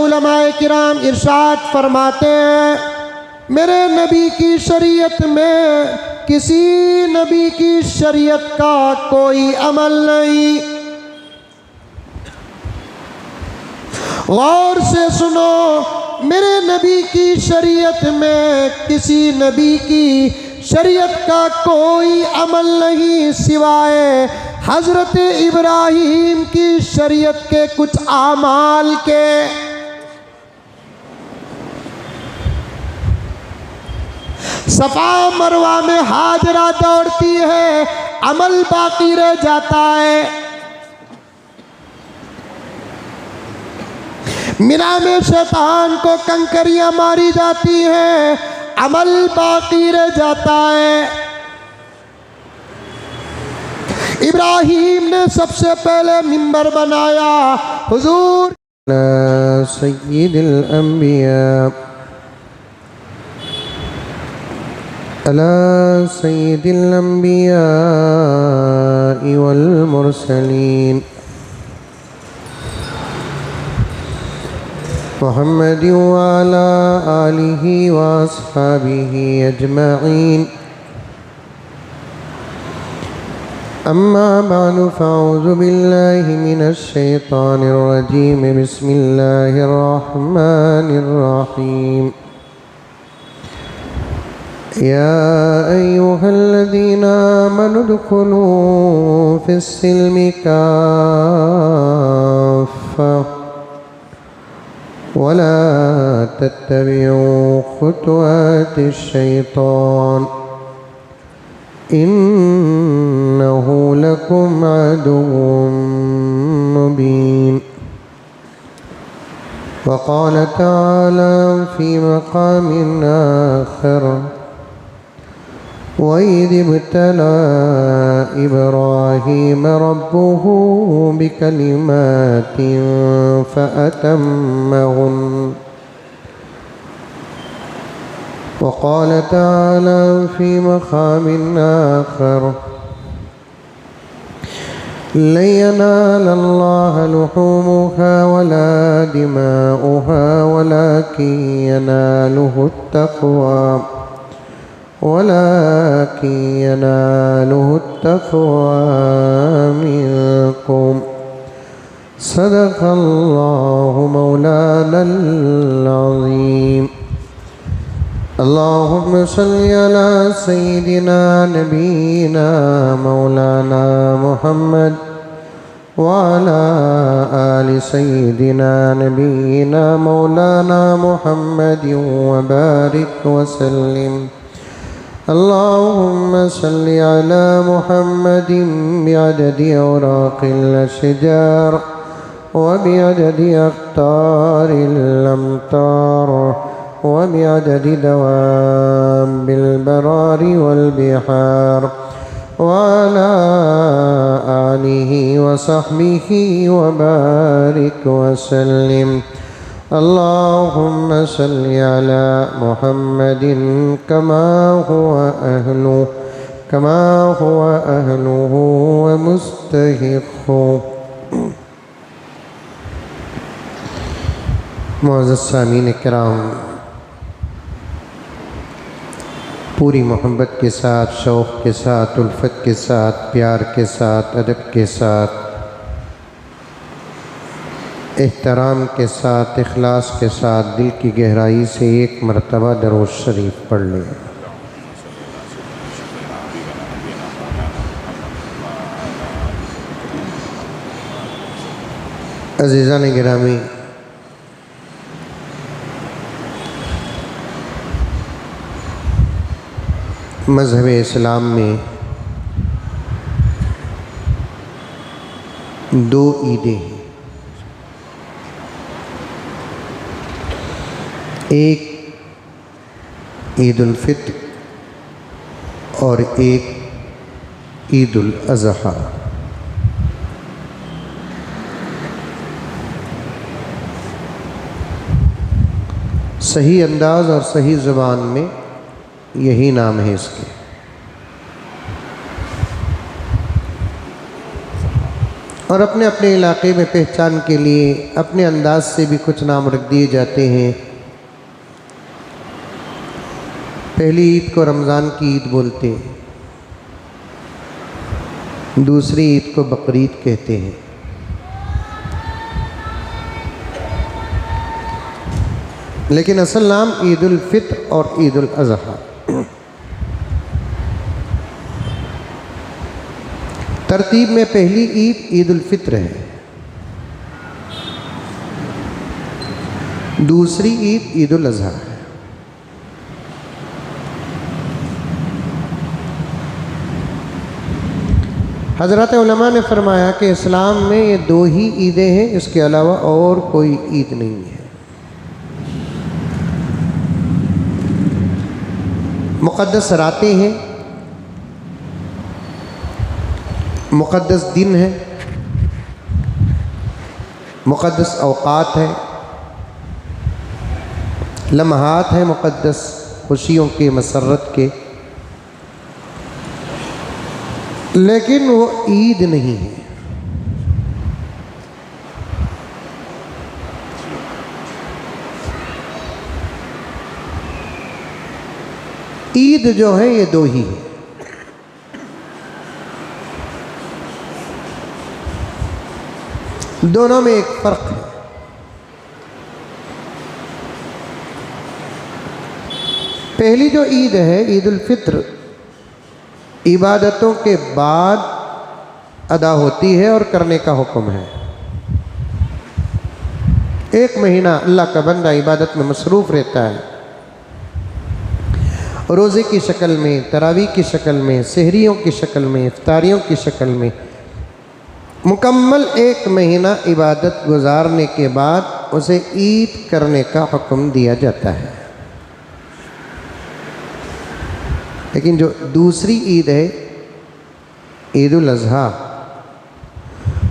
उलमाए किराम इरशाद फरमाते हैं, मेरे नबी की शरीयत में किसी नबी की शरीयत का कोई अमल नहीं। गौर से सुनो, मेरे नबी की शरीयत में किसी नबी की शरीयत का कोई अमल नहीं सिवाय हज़रत इब्राहीम की शरीयत के कुछ आमाल के। सफा मरवा में हाजरा दौड़ती है, अमल बाकी रह जाता है। मिना में शैतान को कंकरियां मारी जाती हैं, अमल बाकी रह जाता है। इब्राहीम ने सबसे पहले मिंबर बनाया। हुजूर सय्यिदुल अंबिया अला सय्यिदिल अंबिया वल मुरसलीन मुहम्मद व अला आलिहि व अस्हाबिहि अजमईन। अम्मा बअदु फ़अऊज़ु बिल्लाहि मिनश शैतानिर रजीम। बिस्मिल्लाहिर रहमानिर रहीम। या अय्युहल्लज़ीना आमनु उदख़ुलू फ़िस्सिल्मि काफ़्फ़ा वला तत्तबिऊ ख़ुतवातिश शैतान इन्नहु लकुम अदुव्वुम मुबीन। वक़ाल तआला फ़ी मक़ामिन आख़र वइज़ इब्तला इब्राहीम रब्बुहु बिकलिमातिन फ़अतम्महुन। वक़ाल तआला फ़ी मक़ामिन आख़र लन यनालल्लाह लुहूमुहा वला दिमाउहा वलाकिन यनालुहु त्तक़वा मिनकुम। सदक़ल्लाहु मौलानल अज़ीम। अल्लाहुम्मा सल्लि अला सय्यिदिना नबीना मौलाना मुहम्मद व अला आलि सय्यिदिना नबीना मौलाना मुहम्मद व बारिक व सल्लिम। अल्लाहुम्मा सल्लि अला मुहम्मदिन बिअददि औराक़िल अशजार व बिअददि अक़्तारिल अमतार व बिअददि दवाबिल बरारि वल बिहार व अला आलिहि व सहबिहि व बारिक व सल्लिम। अल्लाहुम्मा सल्लि अला मुहम्मदिन कमा हुवा अहलुहु व मुस्तहिक़्क़ुहु। मुअज़्ज़ज़ सामीन किराम, पूरी मोहब्बत के साथ, शौक़ के साथ, उल्फत के साथ, प्यार के साथ, अदब के साथ, एहतराम के साथ, इखलास के साथ, दिल की गहराई से एक मरतबा दरूद शरीफ पढ़ लें। अज़ीज़ान गिरामी, मज़हब इस्लाम में दो ईदें हैं। एक ईद उल फित्र और एक ईद उल अज़हा। सही अंदाज़ और सही ज़ुबान में यही नाम है इसके। और अपने अपने इलाके में पहचान के लिए अपने अंदाज से भी कुछ नाम रख दिए जाते हैं। पहली ईद को रमज़ान की ईद बोलते हैं, दूसरी ईद को बकरीद कहते हैं। लेकिन असल नाम ईद उल फित्र और ईद उल अज़हा। तरतीब में पहली ईद ईद उल फित्र है, दूसरी ईद ईद उल अज़हा है। हज़रत उलमा ने फरमाया कि इस्लाम में ये दो ही ईदें हैं, इसके अलावा और कोई ईद नहीं है। मुक़द्दस रातें हैं, मुक़द्दस दिन है, मुक़द्दस औक़ात है, लम्हात हैं मुक़द्दस खुशियों के, मसरत के, लेकिन वो ईद नहीं है। ईद जो है ये दो ही है। दोनों में एक फ़र्क है। पहली जो ईद है ईद उल फित्र, इबादतों के बाद अदा होती है और करने का हुक्म है। एक महीना अल्लाह का बंदा इबादत में मसरूफ़ रहता है, रोज़े की शक्ल में, तरावी की शक्ल में, सहरियों की शक्ल में, इफ्तारियों की शक्ल में। मुकम्मल एक महीना इबादत गुजारने के बाद उसे ईद करने का हुक्म दिया जाता है। लेकिन जो दूसरी ईद है ईद उल अज़हा,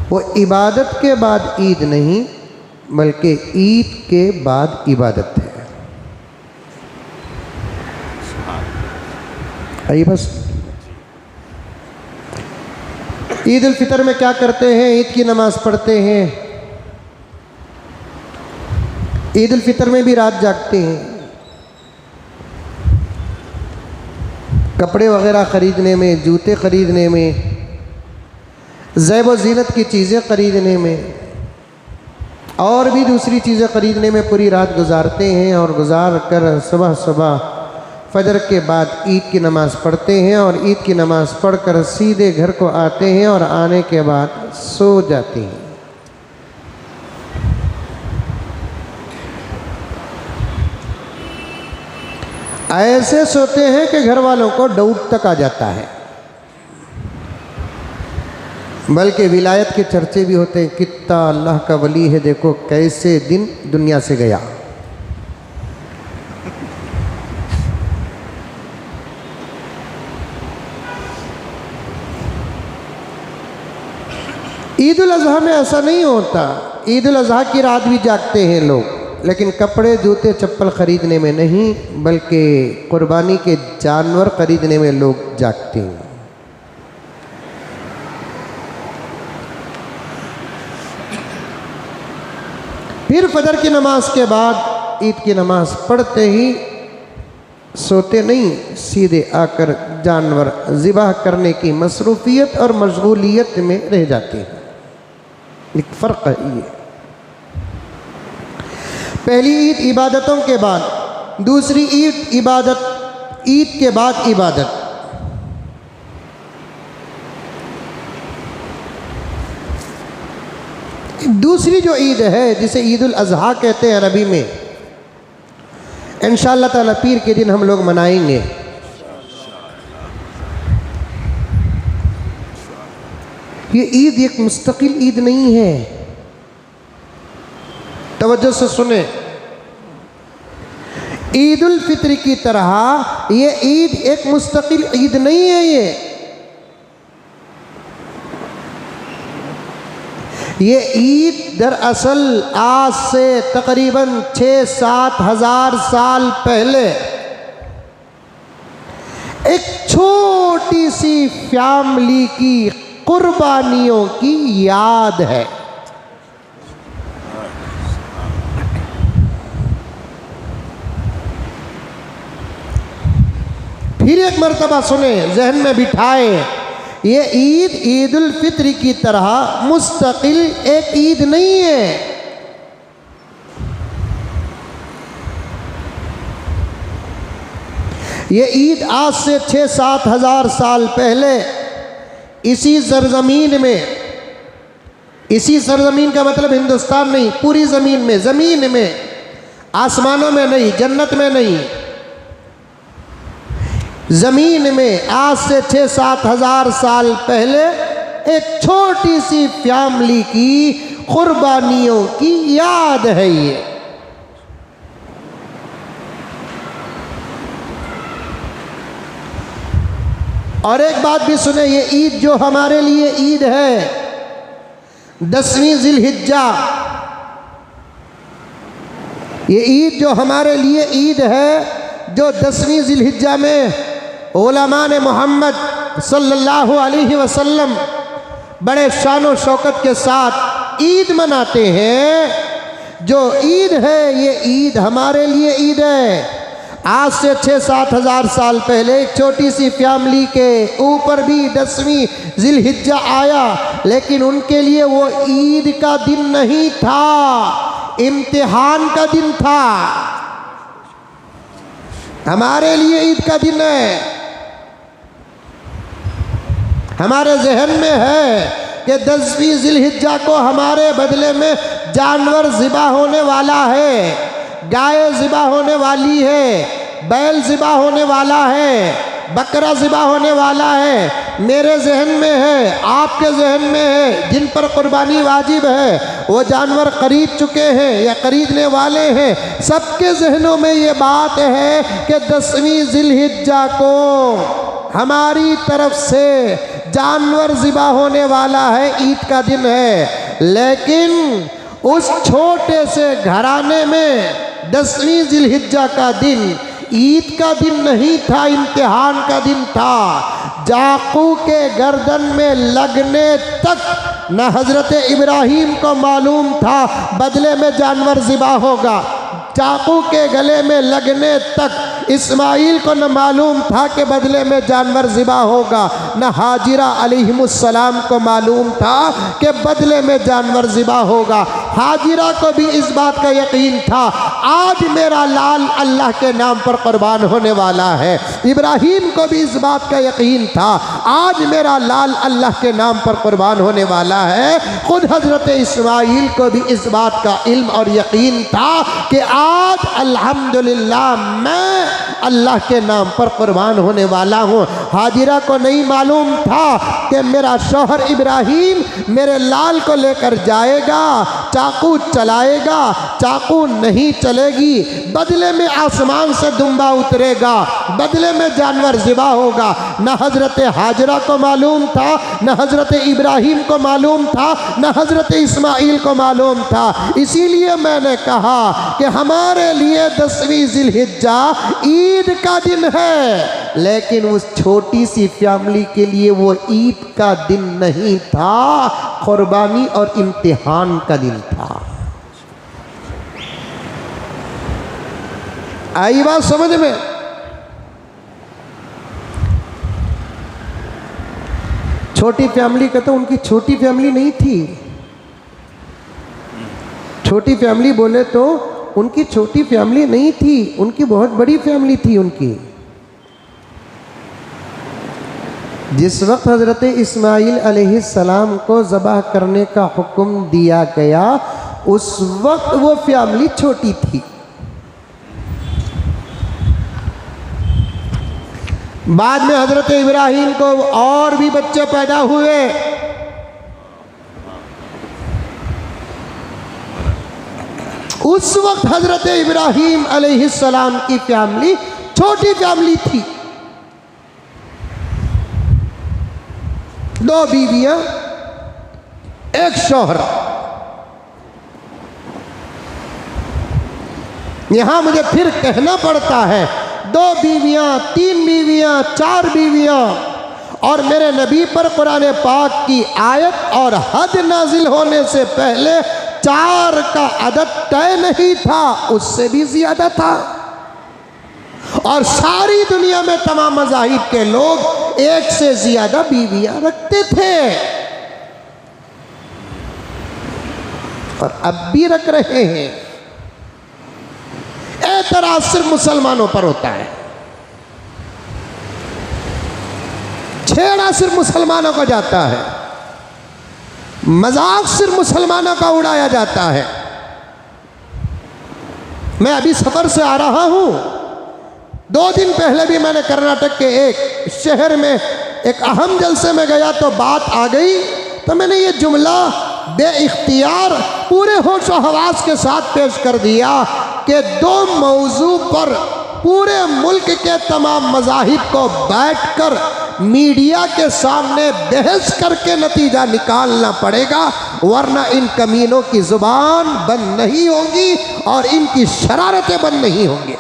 वो इबादत के बाद ईद नहीं बल्कि ईद के बाद इबादत है। आइए बस ईद उल फितर में क्या करते हैं? ईद की नमाज़ पढ़ते हैं। ईद उल फितर में भी रात जागते हैं, कपड़े वगैरह ख़रीदने में, जूते ख़रीदने में, ज़ैब व ज़ीनत की चीज़ें ख़रीदने में और भी दूसरी चीज़ें ख़रीदने में पूरी रात गुजारते हैं। और गुजार कर सुबह सुबह फजर के बाद ईद की नमाज़ पढ़ते हैं और ईद की नमाज़ पढ़कर सीधे घर को आते हैं और आने के बाद सो जाते हैं। ऐसे सोते हैं कि घर वालों को डाउट तक आ जाता है, बल्कि विलायत के चर्चे भी होते हैं, कितना अल्लाह का वली है, देखो कैसे दिन दुनिया से गया। ईद उल अज़हा में ऐसा नहीं होता। ईद उल अज़हा की रात भी जागते हैं लोग, लेकिन कपड़े, जूते, चप्पल ख़रीदने में नहीं बल्कि क़ुरबानी के जानवर ख़रीदने में लोग जागते हैं। फिर फजर की नमाज के बाद ईद की नमाज़ पढ़ते ही सोते नहीं, सीधे आकर जानवर ज़िबाह करने की मसरूफ़ियत और मशगूलियत में रह जाते हैं। एक फ़र्क है ये। पहली ईद इबादतों के बाद, दूसरी ईद इबादत, ईद के बाद इबादत। दूसरी जो ईद है जिसे ईद उल अज़हा कहते हैं अरबी में, इंशाअल्लाह ताला पीर के दिन हम लोग मनाएंगे। ये ईद एक मुस्तकिल ईद नहीं है, तवज्जो से सुने। ईद उल फित्र की तरह ये ईद एक मुस्तकिल ईद नहीं है। ये ईद दरअसल आज से तकरीबन 6-7 हज़ार साल पहले एक छोटी सी फैमिली की कुर्बानियों की याद है। फिर एक मर्तबा सुने, जहन में बिठाए, ये ईद ईद उल फित्र की तरह मुस्तकिल एक ईद नहीं है। ये ईद आज से 6-7 हज़ार साल पहले इसी सरजमीन में, इसी सरजमीन का मतलब हिंदुस्तान नहीं, पूरी ज़मीन में, ज़मीन में, आसमानों में नहीं, जन्नत में नहीं, ज़मीन में आज से 6-7 हज़ार साल पहले एक छोटी सी फैमिली की कुर्बानियों की याद है ये। और एक बात भी सुने, ये ईद जो हमारे लिए ईद है 10वीं ज़िलहिज्जा, ये ईद जो हमारे लिए ईद है जो 10वीं ज़िलहिज्जा में उलमा ने मोहम्मद सल्लल्लाहु अलैहि वसल्लम बड़े शान और शौकत के साथ ईद मनाते हैं। जो ईद है ये ईद हमारे लिए ईद है। आज से 6-7 हज़ार साल पहले एक छोटी सी फैमिली के ऊपर भी 10वीं ज़िलहिज्जा आया, लेकिन उनके लिए वो ईद का दिन नहीं था, इम्तिहान का दिन था। हमारे लिए ईद का दिन है। हमारे जहन में है कि 10वीं ज़िलहिज्जा को हमारे बदले में जानवर ज़िबा होने वाला है, गाय ज़िबा होने वाली है, बैल ज़िबा होने वाला है, बकरा ज़िबा होने वाला है। मेरे जहन में है, आपके जहन में है। जिन पर कुर्बानी वाजिब है वो जानवर खरीद चुके हैं या खरीदने वाले हैं। सबके जहनों में ये बात है कि 10वीं ज़िलहिज्जा को हमारी तरफ से जानवर ज़िबा होने वाला है, ईद का दिन है। लेकिन उस छोटे से घराने में 10वीं ज़िलहिज्जा का दिन ईद का दिन नहीं था, इम्तिहान का दिन था। चाकू के गर्दन में लगने तक न हज़रत इब्राहीम को मालूम था बदले में जानवर ज़िबा होगा। चाकू के गले में लगने तक इस्माइल को न मालूम था कि बदले में जानवर ज़िबा होगा, न हाजिरा अलैहिमुस्सलाम को मालूम था कि बदले में जानवर ज़िबा होगा। हाजिरा को भी इस बात का यकीन था, आज मेरा लाल अल्लाह के नाम पर कुर्बान होने वाला है। इब्राहीम को भी इस बात का यकीन था, आज मेरा लाल अल्लाह के नाम पर कुर्बान होने वाला है। खुद हज़रत इस्माइल को भी इस बात का इल्म और यकीन था कि आज अल्हम्दुलिल्लाह मैं अल्लाह के नाम पर कुर्बान होने वाला हूँ। हाजिरा को नहीं मालूम था कि मेरा शौहर इब्राहीम मेरे लाल को लेकर जाएगा, चाकू चलाएगा, चाकू नहीं चलेगी, बदले में आसमान से दुम्बा उतरेगा, बदले में जानवर ज़िबा होगा। न हज़रत हाजिरा को मालूम था, न हज़रत इब्राहीम को मालूम था, न हज़रत इस्माइल को मालूम था। इसीलिए मैंने कहा कि हमारे लिए 10वीं ज़िलहिज्जा ईद का दिन है, लेकिन उस छोटी सी फैमिली के लिए वो ईद का दिन नहीं था, कुर्बानी और इम्तिहान का दिन था। आई बात समझ में? छोटी फैमिली का तो उनकी छोटी फैमिली नहीं थी। छोटी फैमिली बोले तो उनकी छोटी फैमिली नहीं थी, उनकी बहुत बड़ी फैमिली थी उनकी। जिस वक्त हज़रत इस्माइल अलैहिस्सलाम को ज़बह करने का हुक्म दिया गया, उस वक्त वो फैमिली छोटी थी। बाद में हज़रत इब्राहीम को और भी बच्चे पैदा हुए। उस वक्त हज़रत इब्राहीम अलैहिस्सलाम की फैमिली छोटी फैमिली थी। 2 बीवियां, 1 शौहर। यहां मुझे फिर कहना पड़ता है, 2 बीवियां, 3 बीवियां, 4 बीवियां, और मेरे नबी पर कुरान पाक की आयत और हद नाजिल होने से पहले 4 का अदद तय नहीं था, उससे भी ज्यादा था। और सारी दुनिया में तमाम मज़ाहिब के लोग 1 से ज्यादा बीवियां रखते थे और अब भी रख रहे हैं। एतराज सिर्फ मुसलमानों पर होता है, छेड़ा सिर्फ मुसलमानों का जाता है, मजाक सिर्फ मुसलमानों का उड़ाया जाता है। मैं अभी सफर से आ रहा हूं, 2 दिन पहले भी मैंने कर्नाटक के एक शहर में एक अहम जलसे में गया तो बात आ गई, तो मैंने ये जुमला बे इख्तियार पूरे होश व हवास के साथ पेश कर दिया कि 2 मौजू पर पूरे मुल्क के तमाम मज़ाहिब को बैठकर मीडिया के सामने बहस करके नतीजा निकालना पड़ेगा, वरना इन कमीनों की ज़ुबान बंद नहीं होगी और इनकी शरारतें बंद नहीं होंगी।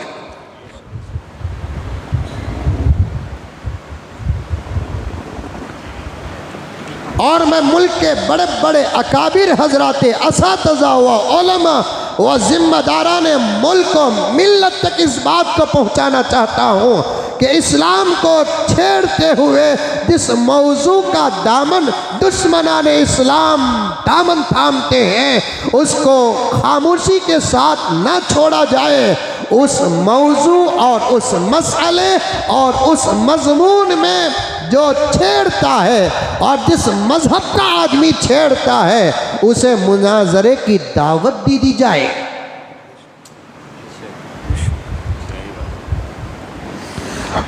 और मैं मुल्क के बड़े बड़े अकाबिर हजरात असातिज़ा व उलमा व ज़िम्मेदारान मुल्क व मिल्लत तक इस बात को पहुँचाना चाहता हूँ कि इस्लाम को छेड़ते हुए जिस मौजू का दामन दुश्मनान इस्लाम दामन थामते हैं उसको खामोशी के साथ न छोड़ा जाए। उस मौजू और उस मसले और उस मजमून में जो छेड़ता है और जिस मजहब का आदमी छेड़ता है उसे मुनाजरे की दावत दी जाए।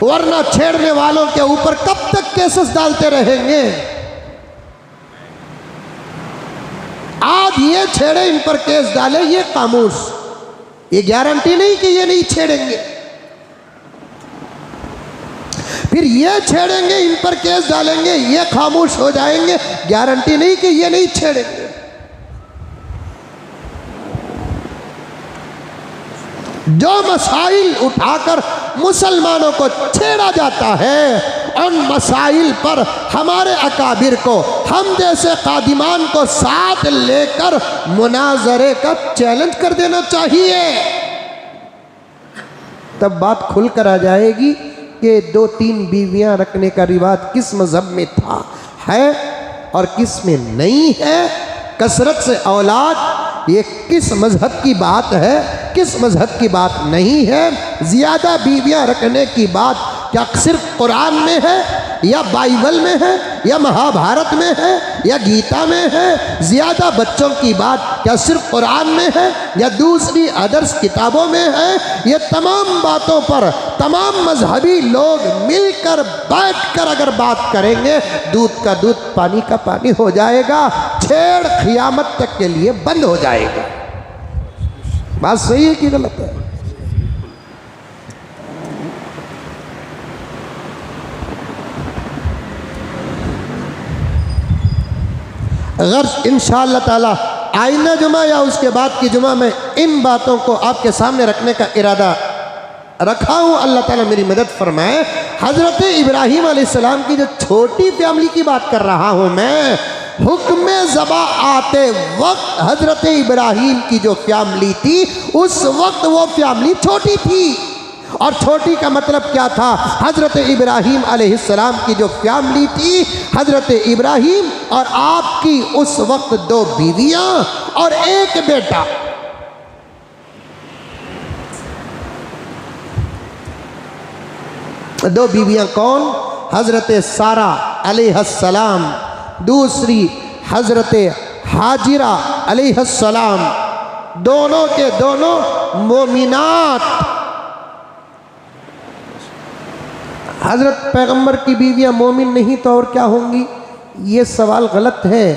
वरना छेड़ने वालों के ऊपर कब तक केसेस डालते रहेंगे। आज ये छेड़े, इन पर केस डाले, ये खामोश, ये गारंटी नहीं कि ये नहीं छेड़ेंगे। फिर ये छेड़ेंगे, इन पर केस डालेंगे, ये खामोश हो जाएंगे, गारंटी नहीं कि ये नहीं छेड़ेंगे। जो मसाइल उठाकर मुसलमानों को छेड़ा जाता है उन मसाइल पर हमारे अकाबिर को, हम जैसे कादिमान को साथ लेकर मुनाजरे का चैलेंज कर देना चाहिए। तब बात खुलकर आ जाएगी कि 2-3 बीवियां रखने का रिवाज किस मजहब में था, है और किस में नहीं है। कसरत से औलाद ये किस मजहब की बात है, किस मजहब की बात नहीं है। ज़्यादा बीवियां रखने की बात क्या सिर्फ कुरान में है या बाइबल में है या महाभारत में है या गीता में है। ज़्यादा बच्चों की बात क्या सिर्फ कुरान में है या दूसरी अदर्स किताबों में है। ये तमाम बातों पर तमाम मजहबी लोग मिलकर बैठकर अगर बात करेंगे, दूध का दूध पानी का पानी हो जाएगा, छेड़ क़ियामत तक के लिए बंद हो जाएगा। बात सही है कि गलत है? अगर इंशाअल्लाह ताला आइंदा जुमा या उसके बाद की जुमा में इन बातों को आपके सामने रखने का इरादा रखा हूँ, अल्लाह ताला मेरी मदद फरमाए। हज़रत इब्राहीम अलैहिस्सलाम की जो छोटी फैमिली की बात कर रहा हूँ मैं, हुक्म ज़बा आते वक्त हज़रत इब्राहीम की जो फैमिली थी उस वक्त वो फैमिली छोटी थी। और छोटी का मतलब क्या था? हज़रत इब्राहीम अलैहिस्सलाम की जो फैमिली थी, हज़रत इब्राहीम और आपकी उस वक्त 2 बीवियां और 1 बेटा। दो बीवियां कौन? हज़रत सारा अलैहिस्सलाम, दूसरी हज़रत हाजिरा अलैहिस्सलाम, दोनों के दोनों मोमिनात। हज़रत पैगंबर की बीवियां मोमिन नहीं तो और क्या होंगी? ये सवाल गलत है।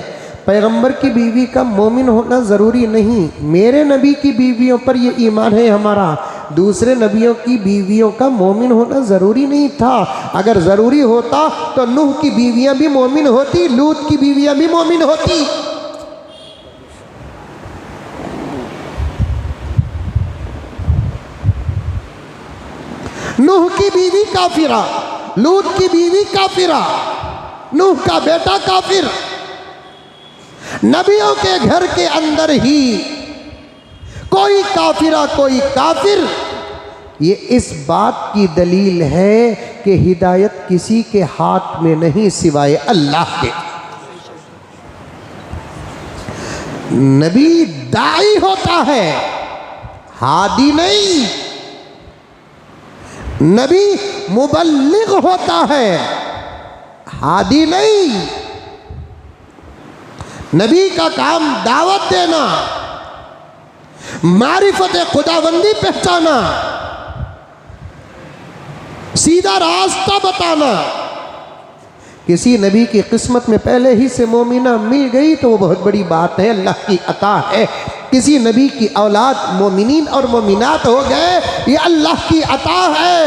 पैगंबर की बीवी का मोमिन होना ज़रूरी नहीं। मेरे नबी की बीवियों पर ये ईमान है हमारा, दूसरे नबियों की बीवियों का मोमिन होना ज़रूरी नहीं था। अगर ज़रूरी होता तो नूह की बीवियां भी मोमिन होती, लूत की बीवियां भी मोमिन होती। नूह की बीवी काफिरा, लूत की बीवी काफिरा। नूह का बेटा काफिर। नबियों के घर के अंदर ही कोई काफिरा कोई काफिर, ये इस बात की दलील है कि हिदायत किसी के हाथ में नहीं सिवाय अल्लाह के। नबी दाई होता है, हादी नहीं। नबी मुबल्लिग होता है, हादी नहीं। नबी का काम दावत देना, मारिफत खुदाबंदी पहचाना, सीधा रास्ता बताना। किसी नबी की किस्मत में पहले ही से मोमिना मिल गई तो वो बहुत बड़ी बात है, अल्लाह की अता है। किसी नबी की औलाद मोमिनीन और मोमिनात हो गए, ये अल्लाह की अता है।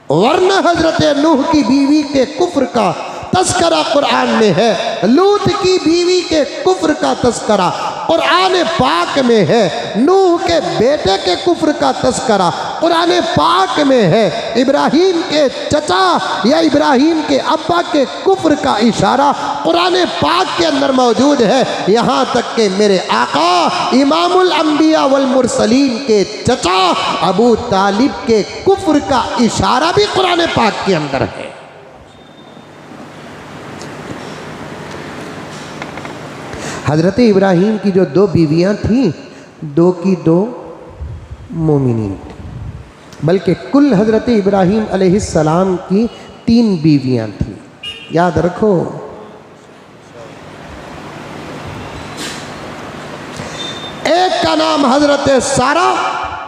वरना हजरत नूह की बीवी के कुफ्र का तस्करा कुरान में है, लूत की बीवी के कुफ्र का तस्करा कुरान पाक में है, नूह के बेटे के कुफ्र का तस्करा कुरान पाक में है, इब्राहीम के चचा या इब्राहीम के अब्बा के कुफ्र का इशारा कुरान पाक के अंदर मौजूद है। यहाँ तक कि मेरे आका इमामुल अंबिया वल मुरसलीन के चचा अबू तालिब के कुफ्र का इशारा भी कुरान पाक के अंदर है। हज़रत इब्राहीम की जो दो बीवियां थीं, दो की दो मोमिनीन थी, बल्कि कुल हज़रत इब्राहीम अलैहिस्सलाम की 3 बीवियां थीं। याद रखो, एक का नाम हजरत सारा,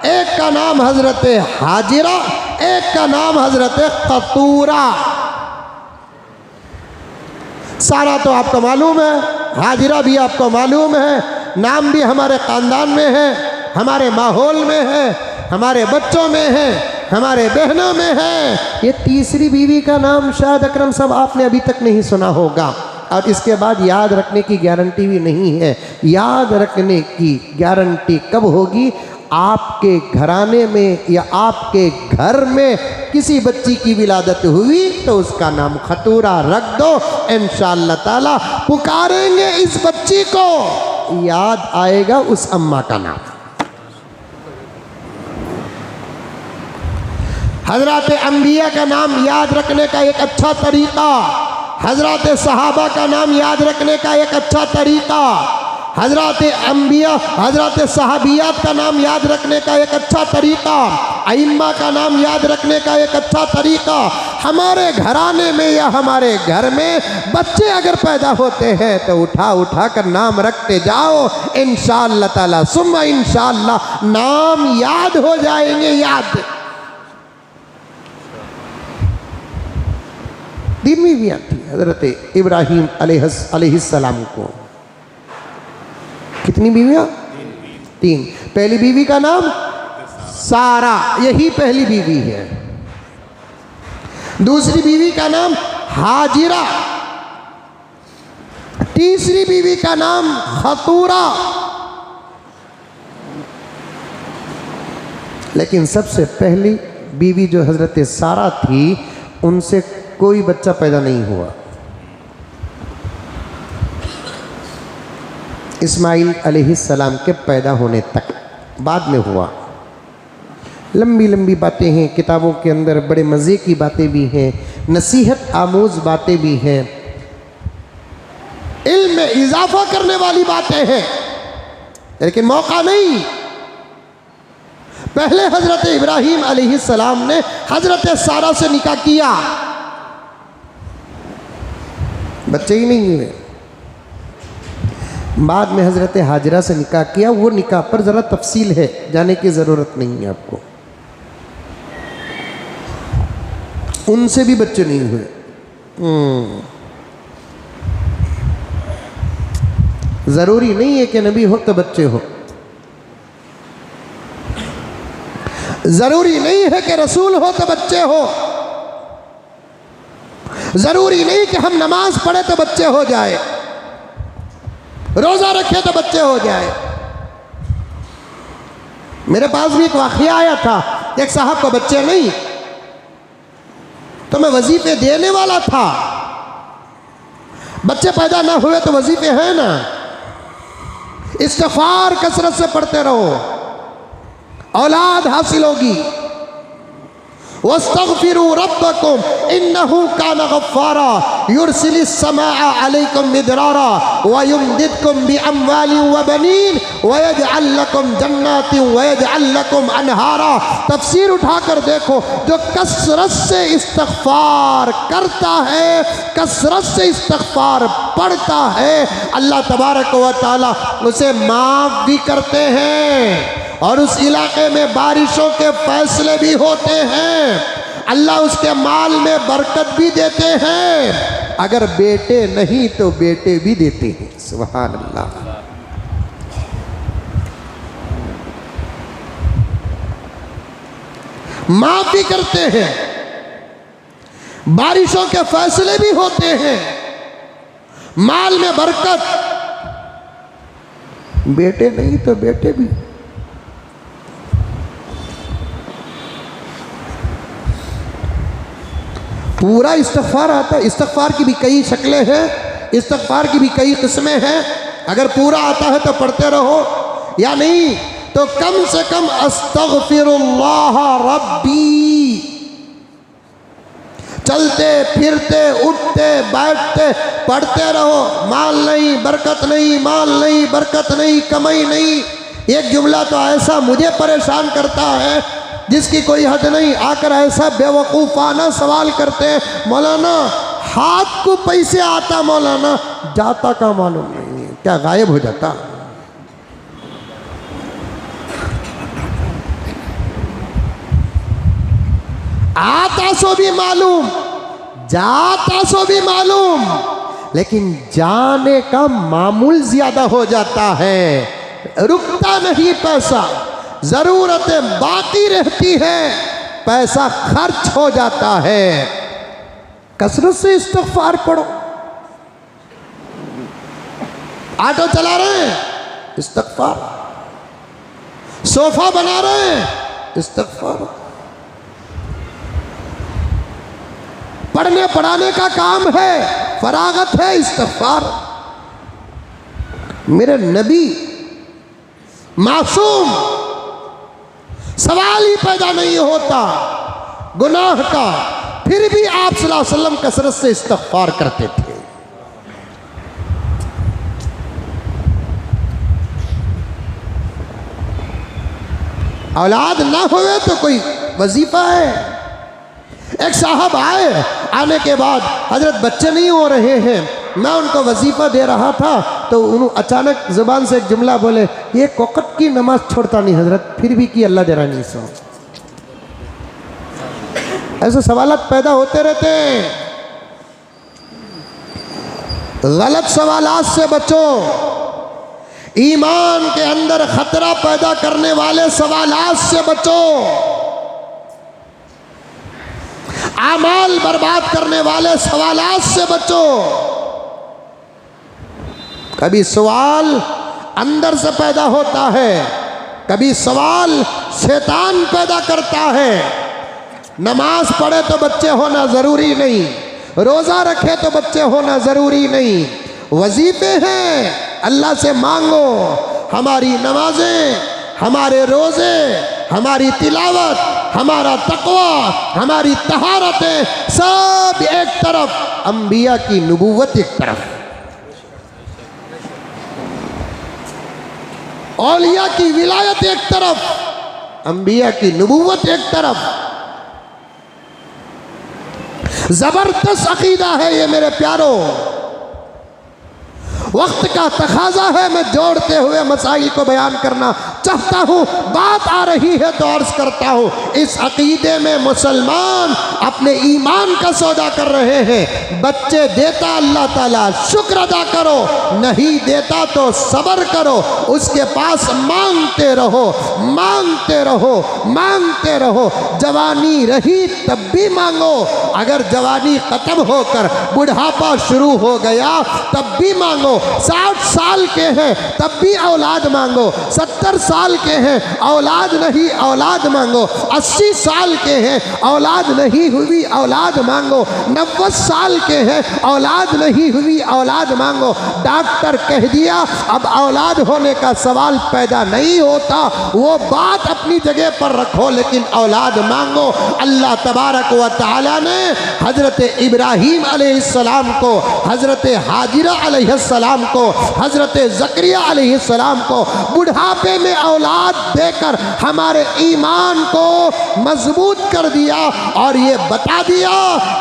एक का नाम हजरत हाजिरा, एक का नाम हजरत कतूरा। सारा तो आपको मालूम है, हाजिरा भी आपको मालूम है, नाम भी हमारे ख़ानदान में है, हमारे माहौल में है, हमारे बच्चों में है, हमारे बहनों में है। ये तीसरी बीवी का नाम शायद अकरम साहब आपने अभी तक नहीं सुना होगा, और इसके बाद याद रखने की गारंटी भी नहीं है। याद रखने की गारंटी कब होगी? आपके घराने में या आपके घर में किसी बच्ची की विलादत हुई तो उसका नाम खतूरा रख दो, इंशाअल्लाह ताला पुकारेंगे इस बच्ची को, याद आएगा उस अम्मा का नाम। हजरत अंबिया का नाम याद रखने का एक अच्छा तरीका, हजरत सहाबा का नाम याद रखने का एक अच्छा तरीका, हजरत अंबिया हजरत सहाबियात का नाम याद रखने का एक अच्छा तरीका, अइम्मा का नाम याद रखने का एक अच्छा तरीका। हमारे घराने में या हमारे घर में बच्चे अगर पैदा होते हैं तो उठा उठा कर नाम रखते जाओ, इंशाअल्लाह ताला सुम्मा इंशाअल्लाह नाम याद हो जाएंगे। याद 3 बीवियां थी हजरत इब्राहीम अलैहिस्सलाम को। कितनी बीवियां? 3। पहली बीवी का नाम सारा, यही पहली बीवी है। दूसरी बीवी का नाम हाजिरा, तीसरी बीवी का नाम खतूरा। लेकिन सबसे पहली बीवी जो हजरत सारा थी, उनसे कोई बच्चा पैदा नहीं हुआ। इस्माइल अलैहिस्सलाम के पैदा होने तक, बाद में हुआ। लंबी लंबी बातें हैं किताबों के अंदर, बड़े मज़े की बातें भी हैं, नसीहत आमोज़ बातें भी हैं, इल्म में इजाफा करने वाली बातें हैं, लेकिन मौका नहीं। पहले हजरत इब्राहीम अलैहिस्सलाम ने हजरत सारा से निकाह किया, बच्चे ही नहीं हुए। बाद में हजरत हाजिरा से निकाह किया। वो निकाह पर ज़रा तफसील है, जाने की ज़रूरत नहीं है आपको। उनसे भी बच्चे नहीं हुए। ज़रूरी नहीं है कि नबी हो तो बच्चे हो, जरूरी नहीं है कि रसूल हो तो बच्चे हो, जरूरी नहीं कि हम नमाज पढ़े तो बच्चे हो जाए, रोजा रखे तो बच्चे हो जाए। मेरे पास भी एक वाक़या आया था, एक साहब को बच्चे नहीं, तो मैं वजीफे देने वाला था, बच्चे पैदा ना हुए तो वजीफे हैं ना, इस्तिग़फ़ार कसरत से पढ़ते रहो, औलाद हासिल होगी। वस्तग़फ़िरू रब्बकुम इन्नहु कान गफ़्फ़ारा युरसिलिस समाअ अलैकुम मिदरारा व युमदिदकुम बिअम्वालिन व बनीन व यजअल लकुम जन्नातिन व यजअल लकुम अनहारा। तफसीर उठाकर देखो, जो कसरत से इस्तिग़फ़ार करता है, कसरत से इस्तिग़फ़ार पढ़ता है, अल्लाह तबारक व तआला उसे माफ़ भी करते हैं और उस इलाके में बारिशों के फैसले भी होते हैं। अल्लाह उसके माल में बरकत भी देते हैं, अगर बेटे नहीं तो बेटे भी देते हैं। सुभान अल्लाह। माफ भी करते हैं, बारिशों के फैसले भी होते हैं, माल में बरकत, बेटे नहीं तो बेटे भी। पूरा इस्तिग़फ़ार आता है। इस्तिग़फ़ार की भी कई शक्लें हैं, इस्तिग़फ़ार की भी कई किस्में हैं। अगर पूरा आता है तो पढ़ते रहो, या नहीं तो कम से कम अस्तग़फ़िरुल्लाह रब्बी, चलते फिरते उठते बैठते पढ़ते रहो। माल नहीं बरकत नहीं, माल नहीं बरकत नहीं, कमाई नहीं। एक जुमला तो ऐसा मुझे परेशान करता है जिसकी कोई हद नहीं। आकर ऐसा बेवकूफ़ाना सवाल करते हैं, मौलाना हाथ को पैसे आता, मौलाना जाता का मालूम नहीं है, क्या गायब हो जाता? आता सो भी मालूम, जाता सो भी मालूम, लेकिन जाने का मामूल ज्यादा हो जाता है, रुकता नहीं पैसा, जरूरतें बाकी रहती हैं, पैसा खर्च हो जाता है। कसरत से इस्तिग़फ़ार पढ़ो। ऑटो चला रहे हैं, इस्तिग़फ़ार। सोफा बना रहे हैं, इस्तिग़फ़ार। पढ़ने पढ़ाने का काम है, फरागत है, इस्तिग़फ़ार। मेरे नबी मासूम, सवाल ही पैदा नहीं होता गुनाह का, फिर भी आप सल्लल्लाहु अलैहि वसल्लम कसरत से इस्तिग़फ़ार करते थे। औलाद ना हुए तो कोई वजीफा है। एक साहब आए, आने के बाद हजरत बच्चे नहीं हो रहे हैं, मैं उनको वजीफा दे रहा था तो उन्होंने अचानक ज़ुबान से एक जुमला बोले, ये कोकट की नमाज छोड़ता नहीं हजरत, फिर भी की अल्लाह दे रहा नहीं सो। ऐसे सवालात पैदा होते रहते हैं। गलत सवालात से बचो, ईमान के अंदर खतरा पैदा करने वाले सवालात से बचो, आमाल बर्बाद करने वाले सवालात से बचो। कभी सवाल अंदर से पैदा होता है, कभी सवाल शैतान पैदा करता है। नमाज पढ़े तो बच्चे होना ज़रूरी नहीं, रोज़ा रखे तो बच्चे होना ज़रूरी नहीं। वजीफे हैं, अल्लाह से मांगो। हमारी नमाजें, हमारे रोज़े, हमारी तिलावत, हमारा तक़वा, हमारी तहारतें सब एक तरफ, अंबिया की नबूवत एक तरफ, औलिया की विलायत एक तरफ, अंबिया की नबूवत एक तरफ। जबरदस्त अकीदा है ये मेरे प्यारो। वक्त का तकाजा है, मैं जोड़ते हुए मसाइल को बयान करना चाहता हूँ। बात आ रही है तो अर्ज करता हूँ, इस अकीदे में मुसलमान अपने ईमान का सौदा कर रहे हैं। बच्चे देता अल्लाह ताला, शुक्र अदा करो, नहीं देता तो सब्र करो, उसके पास मांगते रहो, मांगते रहो, मांगते रहो। जवानी रही तब भी मांगो, अगर जवानी खत्म होकर बुढ़ापा शुरू हो गया तब भी मांगो। 60 साल के हैं तब भी औलाद मांगो, 70 साल साल के हैं औलाद नहीं औलाद मांगो, 80 साल के हैं औलाद नहीं हुई औलाद मांगो, 90 साल के हैं औलाद नहीं हुई औलाद मांगो। डॉक्टर कह दिया अब औलाद होने का सवाल पैदा नहीं होता, वो बात अपनी जगह पर रखो लेकिन औलाद मांगो। अल्लाह तबारक व तआला ने हज़रत इब्राहीम अलैहिस्सलाम को, हज़रत हाजिरा अलैहिस्सलाम को, हज़रत ज़करिया अलैहिस्सलाम को बुढ़ापे में औलाद देकर हमारे ईमान को मजबूत कर दिया और ये बता दिया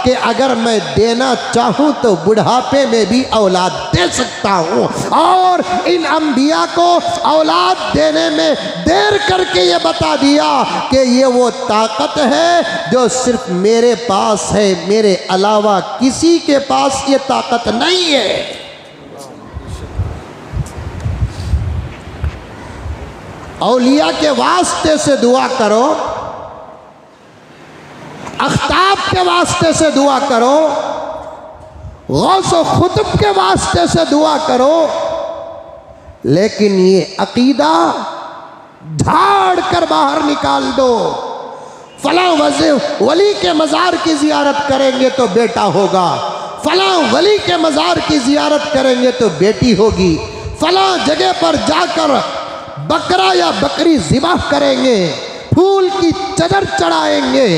कि अगर मैं देना चाहूँ तो बुढ़ापे में भी औलाद दे सकता हूँ। और इन अंबिया को औलाद देने में देर करके ये बता दिया कि ये वो ताकत है जो सिर्फ मेरे पास है, मेरे अलावा किसी के पास ये ताकत नहीं है। औलिया के वास्ते से दुआ करो, अख्ताब के वास्ते से दुआ करो, गौस व खुतब के वास्ते से दुआ करो, लेकिन ये अकीदा झाड़ कर बाहर निकाल दो। फलां वली के मज़ार की ज़ियारत करेंगे तो बेटा होगा, फलां वली के मज़ार की ज़ियारत करेंगे तो बेटी होगी, फलां जगह पर जाकर बकरा या बकरी ज़िबाह करेंगे, फूल की चदर चढ़ाएंगे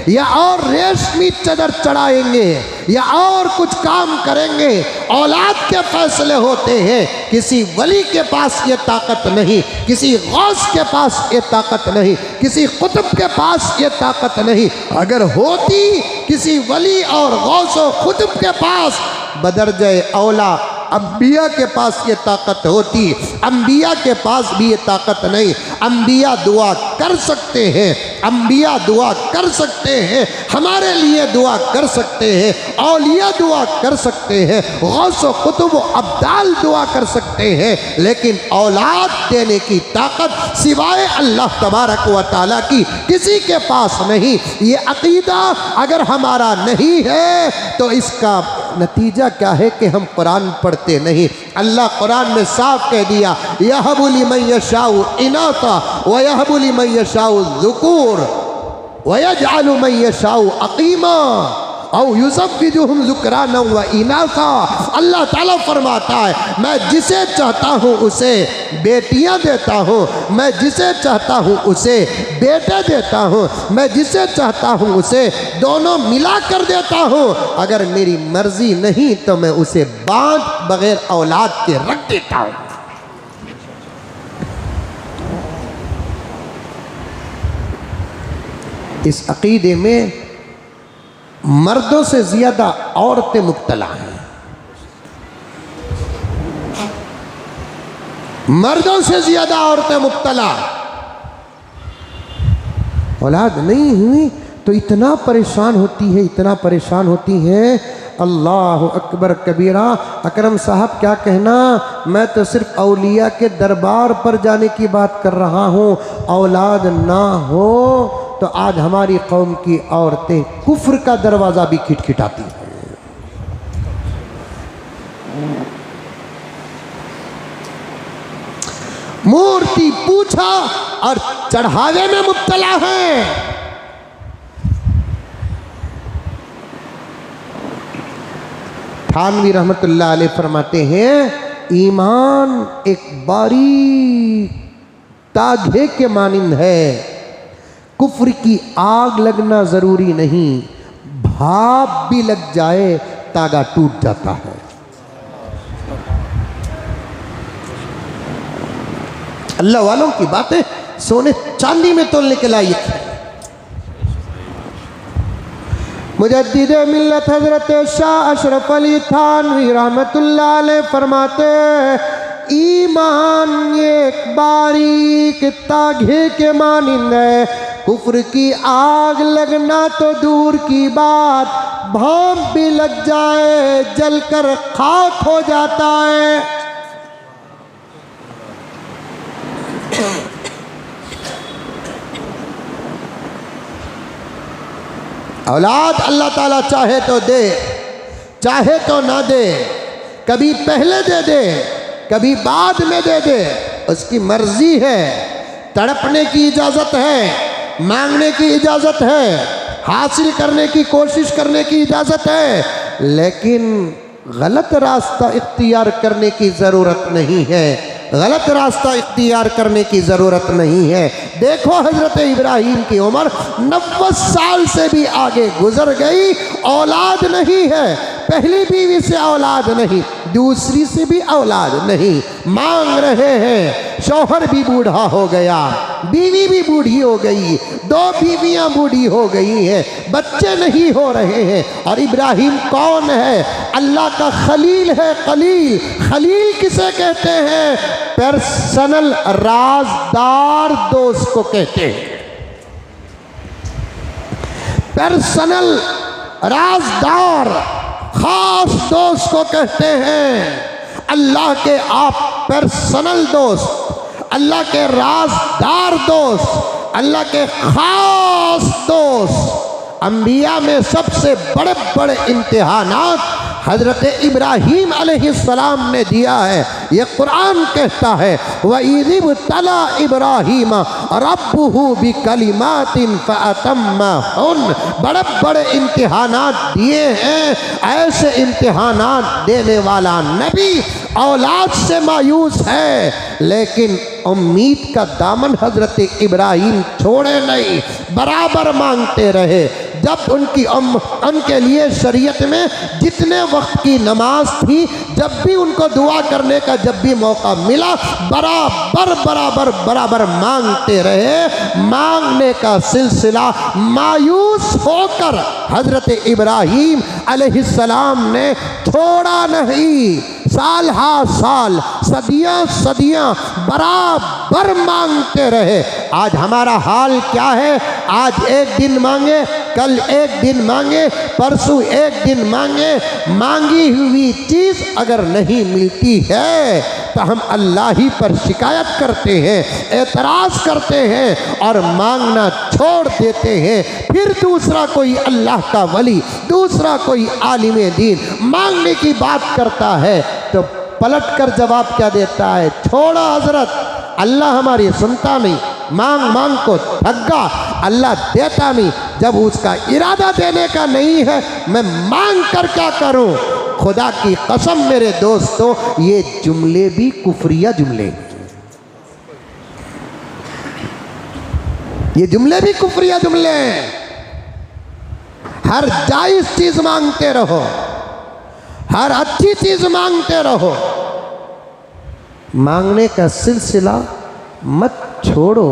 या और रेशमी चदर चढ़ाएंगे या और कुछ काम करेंगे। औलाद के फैसले होते हैं, किसी वली के पास ये ताकत नहीं, किसी गौस के पास ये ताकत नहीं, किसी कुतुब के पास ये ताकत नहीं। अगर होती किसी वली और गौस व कुतुब के पास बदरजे औला अंबिया के पास ये ताकत होती, अंबिया के पास भी ये ताकत नहीं। अंबिया दुआ कर सकते हैं, अंबिया दुआ कर सकते हैं, हमारे लिए दुआ कर सकते हैं, औलिया दुआ कर सकते हैं, गौस व कुतुब अब्दाल दुआ कर सकते हैं, लेकिन औलाद देने की ताकत सिवाय अल्लाह तबारक व तआला की किसी के पास नहीं। ये अकीदा अगर हमारा नहीं है तो इसका नतीजा क्या है कि हम कुरान पढ़ते नहीं। अल्लाह कुरान में साफ कह दिया, यहबु लिमन यशाउ इनासा व यहबु लिमन यशाउ ज़ुकूर व यजअलु मन यशाउ अकीमा औ युज़व्विजुहुम ज़ुक्राना व इनासा। अल्लाह ताला फरमाता है मैं जिसे चाहता हूँ उसे बेटियाँ देता हूँ, मैं जिसे चाहता हूँ उसे बेटे देता हूँ, मैं जिसे चाहता हूँ उसे दोनों मिला कर देता हूँ। अगर मेरी मर्जी नहीं तो मैं उसे बांध बगैर औलाद के रख देता हूँ। इस अकीदे में मर्दों से ज़्यादा औरतें मुब्तला हैं, मर्दों से ज़्यादा औरतें मुब्तला। औलाद नहीं हुई तो इतना परेशान होती है, इतना परेशान होती हैं। अल्लाह अकबर कबीरा। अकरम साहब क्या कहना, मैं तो सिर्फ औलिया के दरबार पर जाने की बात कर रहा हूँ। औलाद ना हो तो आज हमारी कौम की औरतें कुफ्र का दरवाज़ा भी खिटखिटाती हैं। मूर्ति पूछा और चढ़ावे में मुब्तला है। थानवी रहमतुल्लाह अलैह फरमाते हैं, ईमान एक बारीक तागे के मानिंद है। कुफ्र की आग लगना ज़रूरी नहीं, भाप भी लग जाए तागा टूट जाता है। अल्लाह वालों की बातें सोने चांदी में तोलने के लायक है। मुजद्दिद मिल्लत हज़रत शाह अशरफ अली थानवी रहमतुल्लाह अलैह फरमाते, ईमान एक बारीक तागे के मानिंद है। कुफ्र की आग लगना तो दूर की बात, भाप भी लग जाए जलकर खाक हो जाता है। औलाद अल्लाह ताला चाहे तो दे, चाहे तो ना दे, कभी पहले दे दे, कभी बाद में दे दे, उसकी मर्जी है। तड़पने की इजाज़त है, मांगने की इजाज़त है, हासिल करने की कोशिश करने की इजाज़त है, लेकिन गलत रास्ता इख्तियार करने की ज़रूरत नहीं है। गलत रास्ता इख्तियार करने की ज़रूरत नहीं है। देखो हज़रत इब्राहीम की उम्र 90 साल से भी आगे गुजर गई, औलाद नहीं है, पहली बीवी से औलाद नहीं, दूसरी से भी औलाद नहीं, मांग रहे हैं। शौहर भी बूढ़ा हो गया, बीवी भी बूढ़ी हो गई, 2 बीवियां बूढ़ी हो गई हैं, बच्चे नहीं हो रहे हैं। और इब्राहीम कौन है? अल्लाह का खलील है। खलील, खलील किसे कहते हैं? पर्सनल राजदार दोस्त को कहते हैं। पर्सनल राजदार, खास दोस्त को कहते हैं। अल्लाह के आप पर्सनल दोस्त, अल्लाह के राजदार दोस्त, अल्लाह के खास दोस्त। अंबिया में सबसे बड़े बड़े इम्तिहानात हज़रत इब्राहीम अलैहिस्सलाम ने दिया है। ये कुरान कहता है वइज़ तला इब्राहीम रब्बुहु बिकलिमातिन फ़अतम्महुन। बड़े बड़े इम्तिहानात दिए हैं। ऐसे इम्तिहानात देने वाला नबी औलाद से मायूस है, लेकिन उम्मीद का दामन हज़रत इब्राहीम छोड़े नहीं, बराबर मांगते रहे। जब उनके लिए शरीयत में जितने वक्त की नमाज थी, जब भी उनको दुआ करने का जब भी मौका मिला, बराबर बराबर बराबर मांगते रहे। मांगने का सिलसिला मायूस होकर हज़रत इब्राहीम अलैहिस्सलाम ने छोड़ा नहीं। साल हा साल, सदियां सदियां बराबर मांगते रहे। आज हमारा हाल क्या है? आज एक दिन मांगे, कल एक दिन मांगे, परसों एक दिन मांगे। मांगी हुई चीज़ अगर नहीं मिलती है तो हम अल्लाह ही पर शिकायत करते हैं, एतराज़ करते हैं और मांगना छोड़ देते हैं। फिर दूसरा कोई अल्लाह का वली, दूसरा कोई आलिम दीन मांगने की बात करता है तो पलट कर जवाब क्या देता है? छोड़ा हज़रत, अल्लाह हमारी सुनता नहीं, मांग मांग को थक गया, अल्लाह देता नहीं। जब उसका इरादा देने का नहीं है, मैं मांग कर क्या करूं? खुदा की कसम मेरे दोस्तों, ये जुमले भी कुफरिया जुमले, ये जुमले भी कुफरिया जुमले हैं। हर जायज़ चीज़ मांगते रहो, हर अच्छी चीज़ मांगते रहो। मांगने का सिलसिला मत छोड़ो,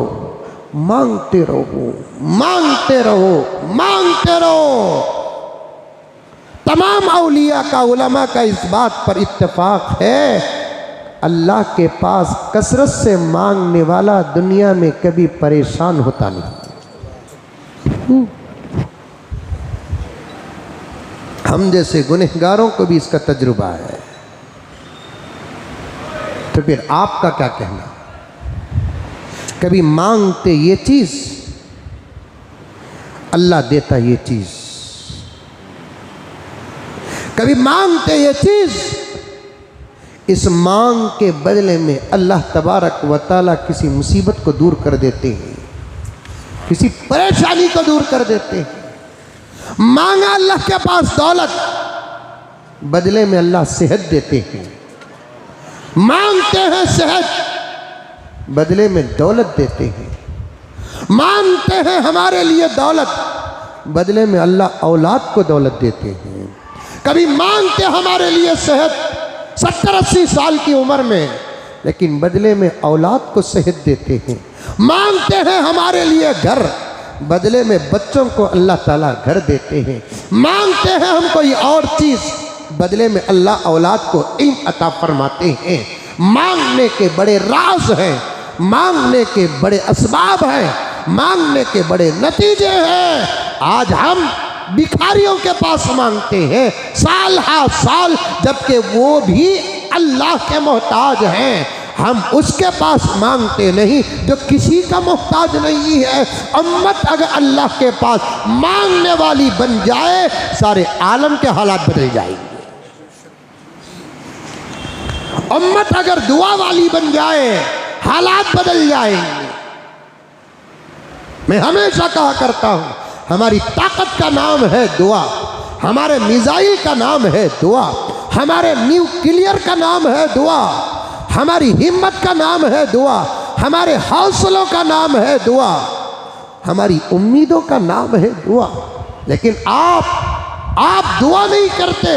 मांगते रहो, मांगते रहो, मांगते रहो। तमाम औलिया का, उलमा का इस बात पर इत्तेफाक है, अल्लाह के पास कसरत से मांगने वाला दुनिया में कभी परेशान होता नहीं। हम जैसे गुनहगारों को भी इसका तजुर्बा है। तो फिर आपका क्या कहना? कभी मांगते ये चीज़, अल्लाह देता ये चीज़। कभी मांगते ये चीज़, इस मांग के बदले में अल्लाह तबारक व तआला किसी मुसीबत को दूर कर देते हैं, किसी परेशानी को दूर कर देते हैं। मांगा अल्लाह के पास दौलत, बदले में अल्लाह सेहत देते हैं। मांगते हैं सेहत, बदले में दौलत देते हैं। मांगते हैं हमारे लिए दौलत, बदले में अल्लाह औलाद को दौलत देते हैं। कभी मांगते हमारे लिए सेहत 70-80 साल की उम्र में, लेकिन बदले में औलाद को सेहत देते हैं। मांगते हैं हमारे लिए घर, बदले में बच्चों को अल्लाह ताला घर देते हैं। मांगते हैं हम कोई और चीज़, बदले में अल्लाह औलाद को इल्म अता फरमाते हैं। मांगने के बड़े राज हैं, मांगने के बड़े असबाब हैं, मांगने के बड़े नतीजे हैं। आज हम भिखारियों के पास मांगते हैं साल हा साल, जबकि वो भी अल्लाह के मोहताज हैं। हम उसके पास मांगते नहीं जो किसी का मोहताज नहीं है। उम्मत अगर अल्लाह के पास मांगने वाली बन जाए, सारे आलम के हालात बदल जाएंगे। उम्मत अगर दुआ वाली बन जाए, हालात बदल जाएंगे। मैं हमेशा कहा करता हूँ, हमारी ताकत का नाम है दुआ, हमारे मिसाइल का नाम है दुआ, हमारे न्यूक्लियर का नाम है दुआ, हमारी हिम्मत का नाम है दुआ, हमारे हौसलों का नाम है दुआ, हमारी उम्मीदों का नाम है दुआ। लेकिन आप दुआ नहीं करते,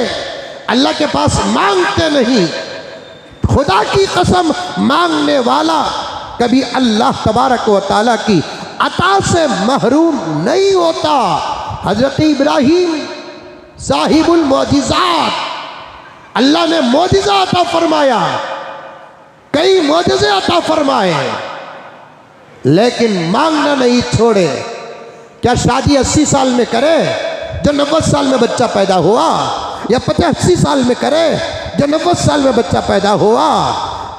अल्लाह के पास मांगते नहीं। खुदा की कसम, मांगने वाला कभी अल्लाह तबारक व तआला की अता से महरूम नहीं होता। हजरत इब्राहीम साहिबुल मोजिज़ात, अल्लाह ने मोजिज़ा अता फरमाया, कई मोजिज़े अता फरमाए, लेकिन मांगना नहीं छोड़े। क्या शादी 80 साल में करे जो 90 साल में बच्चा पैदा हुआ, या 85 साल में करे जो 90 साल में बच्चा पैदा हुआ?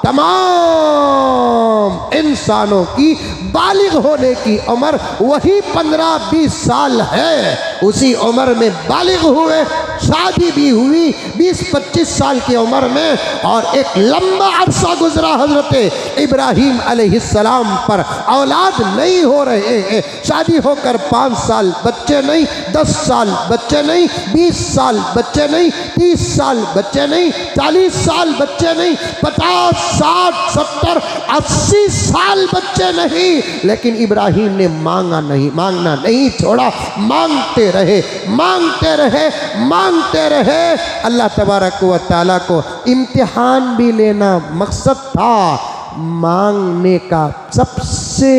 तमाम इंसानों की बालिग होने की उम्र वही 15-20 साल है। उसी उम्र में बालिग हुए, शादी भी हुई 20-25 साल की उम्र में, और एक लंबा अरसा गुजरा हजरत इब्राहीम अलैहिस्सलाम पर, औलाद नहीं हो रहे हैं। शादी होकर 5 साल बच्चे नहीं, 10 साल बच्चे नहीं, 20 साल बच्चे नहीं, 30 साल बच्चे नहीं, 40 साल बच्चे नहीं, 50, 60, 70, 80 साल बच्चे नहीं। लेकिन इब्राहीम ने मांगना नहीं छोड़ा, मांगते रहे, मांगते रहे, मांगते रहे। अल्लाह तबारक व तआला को इम्तिहान भी लेना मकसद था, मांगने का सबसे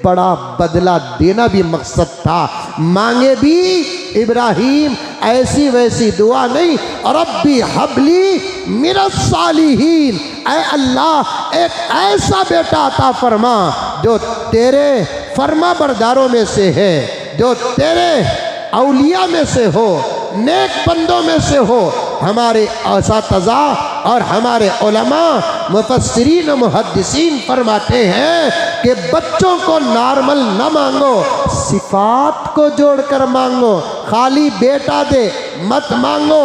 बड़ा बदला देना भी मकसद था। मांगे भी इब्राहीम ऐसी वैसी दुआ नहीं, रब्बी हबली मिनस सालिहीन, ऐ अल्लाह एक ऐसा बेटा अता फरमा जो तेरे फरमा बरदारों में से है, जो तेरे औलिया में से हो, नेक बंदों में से हो। हमारे असातिज़ा और हमारे उलमा मुफस्सिरीन मुहद्दिसीन फरमाते हैं कि बच्चों को नॉर्मल न मांगो, सिफात को जोड़कर मांगो। खाली बेटा दे मत मांगो,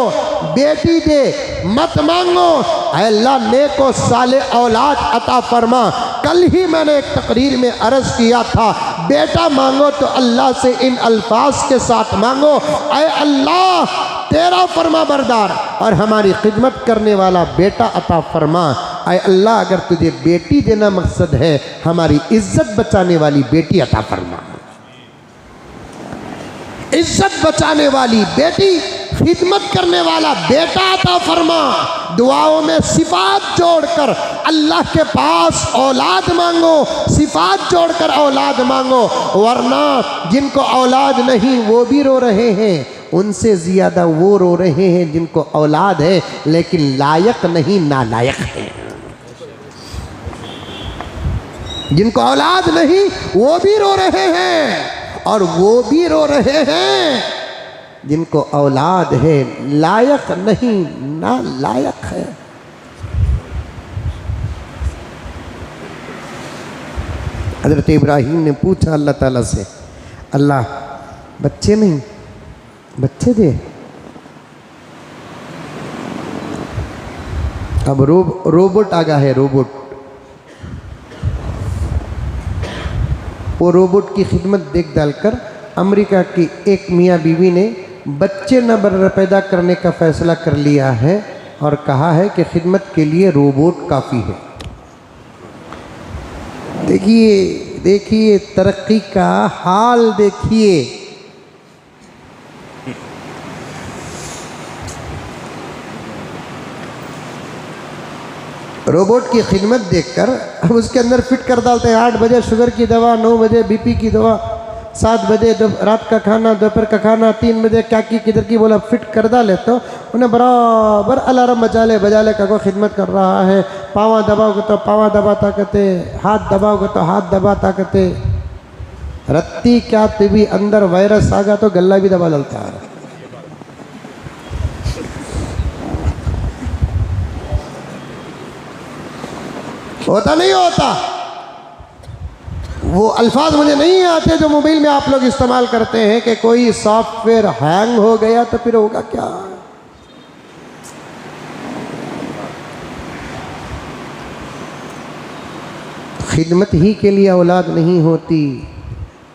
बेटी दे मत मांगो। अल्लाह नेको साले औलाद अता फरमा। कल ही मैंने एक तकरीर में अर्ज़ किया था, बेटा मांगो तो अल्लाह से इन अल्फाज के साथ मांगो, ऐ अल्लाह तेरा फरमा बरदार और हमारी खिदमत करने वाला बेटा अता फरमा। ऐ अल्लाह अगर तुझे बेटी देना मकसद है, हमारी इज्जत बचाने वाली बेटी अता फरमा। इज्जत बचाने वाली बेटी, खिदमत करने वाला बेटा अता फरमा। दुआओं में सिफात जोड़कर अल्लाह के पास औलाद मांगो, सिफात जोड़कर औलाद मांगो, वरना जिनको औलाद नहीं वो भी रो रहे हैं, उनसे ज़्यादा वो रो रहे हैं जिनको औलाद है लेकिन लायक नहीं, नालायक है। जिनको औलाद नहीं वो भी रो रहे हैं, और वो भी रो रहे हैं जिनको औलाद है, लायक नहीं, नालायक है। हज़रत इब्राहीम ने पूछा अल्लाह ताला से, अल्लाह बच्चे नहीं, बच्चे दे। अब रोबोट आ गया है, रोबोट। वो रोबोट की खिदमत देख डालकर अमेरिका की एक मियाँ बीवी ने बच्चे न पैदा करने का फैसला कर लिया है और कहा है कि खिदमत के लिए रोबोट काफ़ी है। देखिए तरक्की का हाल देखिए। रोबोट की खिदमत देखकर अब उसके अंदर फिट कर डालते हैं 8 बजे शुगर की दवा, 9 बजे बीपी की दवा, 7 बजे रात का खाना, दोपहर का खाना, 3 बजे क्या की किधर की बोला फिट कर डाले तो उन्हें बराबर अलार्म बजा ले का को खिदमत कर रहा है। पावा दबाओगे तो पावा दबा ताकते, हाथ दबाओगे तो हाथ दबा ताकते। रत्ती क्या भी अंदर वायरस आ गया तो गला भी दबा डालता है। होता नहीं होता। वो अल्फाज मुझे नहीं आते जो मोबाइल में आप लोग इस्तेमाल करते हैं कि कोई सॉफ्टवेयर हैंग हो गया तो फिर होगा क्या। खिदमत ही के लिए औलाद नहीं होती,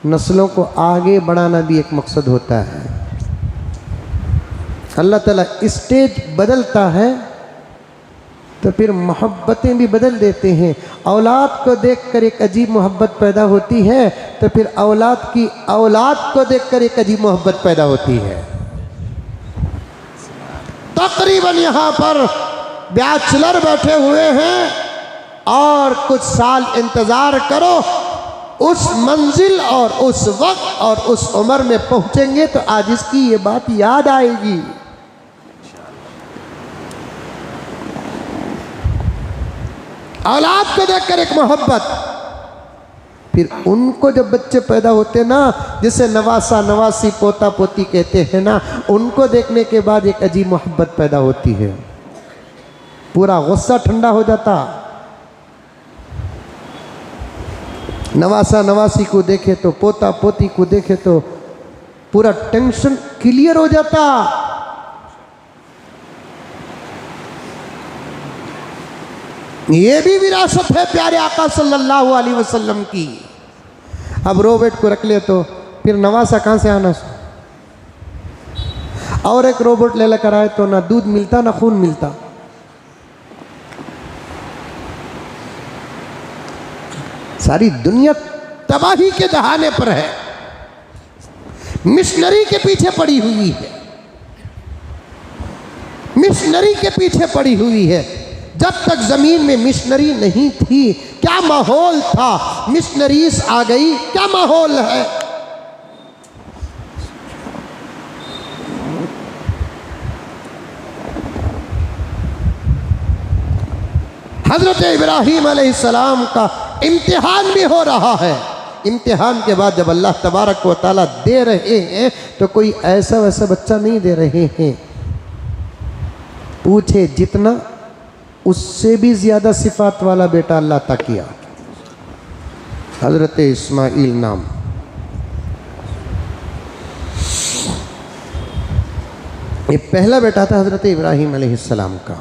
नस्लों को आगे बढ़ाना भी एक मकसद होता है। अल्लाह ताला स्टेज बदलता है तो फिर मोहब्बतें भी बदल देते हैं। औलाद को देखकर एक अजीब मोहब्बत पैदा होती है तो फिर औलाद की औलाद को देखकर एक अजीब मोहब्बत पैदा होती है। तकरीबन यहाँ पर बैचलर बैठे हुए हैं और कुछ साल इंतज़ार करो, उस मंजिल और उस वक्त और उस उम्र में पहुँचेंगे तो आज इसकी ये बात याद आएगी। औलाद को देखकर एक मोहब्बत, फिर उनको जब बच्चे पैदा होते ना, जिसे नवासा नवासी पोता पोती कहते हैं ना, उनको देखने के बाद एक अजीब मोहब्बत पैदा होती है। पूरा गुस्सा ठंडा हो जाता। नवासा नवासी को देखे तो, पोता पोती को देखे तो पूरा टेंशन क्लियर हो जाता। ये भी विरासत है प्यारे आका सल्लल्लाहु अलैहि वसल्लम की। अब रोबोट को रख ले तो फिर नवासा कहाँ से आना। और एक रोबोट ले लेकर आए तो ना दूध मिलता ना खून मिलता। सारी दुनिया तबाही के दहाने पर है, मिशनरी के पीछे पड़ी हुई है, मिशनरी के पीछे पड़ी हुई है। जब तक जमीन में मिशनरी नहीं थी क्या माहौल था, मिशनरीज आ गई क्या माहौल है। हजरत इब्राहीम अलैहिस्सलाम का इम्तिहान भी हो रहा है। इम्तिहान के बाद जब अल्लाह तबारक व तआला दे रहे हैं तो कोई ऐसा वैसा बच्चा नहीं दे रहे हैं। पूछे जितना उससे भी ज़्यादा सिफात वाला बेटा अल्लाह अता किया। हज़रत इस्माइल नाम। ये पहला बेटा था हज़रत इब्राहीम अलैहिस्सलाम का।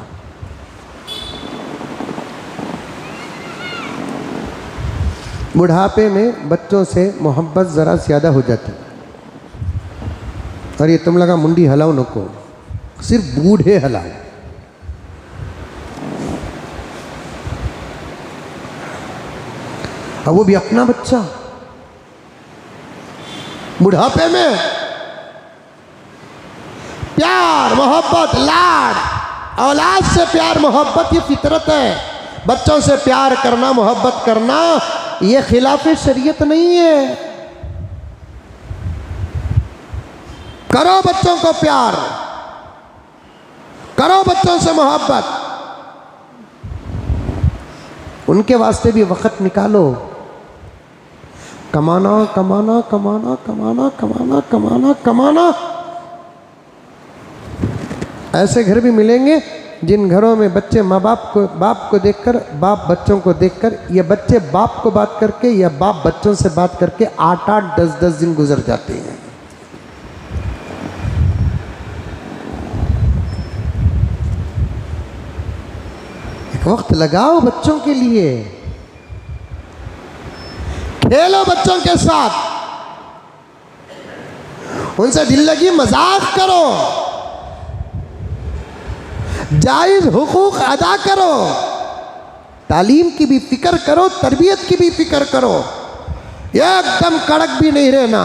बुढ़ापे में बच्चों से मोहब्बत ज़रा ज़्यादा हो जाती। और ये तुम लगा मुंडी हलाओ नको, सिर्फ बूढ़े हलाओ। अब वो भी अपना बच्चा बुढ़ापे में प्यार मोहब्बत लाड, औलाद से प्यार मोहब्बत ये फितरत है। बच्चों से प्यार करना मोहब्बत करना ये खिलाफ शरीयत नहीं है। करो बच्चों को प्यार, करो बच्चों से मोहब्बत, उनके वास्ते भी वक्त निकालो। कमाना कमाना कमाना कमाना कमाना कमाना कमाना। ऐसे घर भी मिलेंगे जिन घरों में बच्चे माँ बाप को देखकर, बाप बच्चों को देखकर, या बच्चे बाप को बात करके या बाप बच्चों से बात करके 8-8 10-10 दिन गुजर जाते हैं। एक वक्त लगाओ बच्चों के लिए, खेलो बच्चों के साथ, उनसे दिल लगी मजाक करो, जायज हुकूक अदा करो, तालीम की भी फिक्र करो, तरबियत की भी फिक्र करो। एकदम कड़क भी नहीं रहना,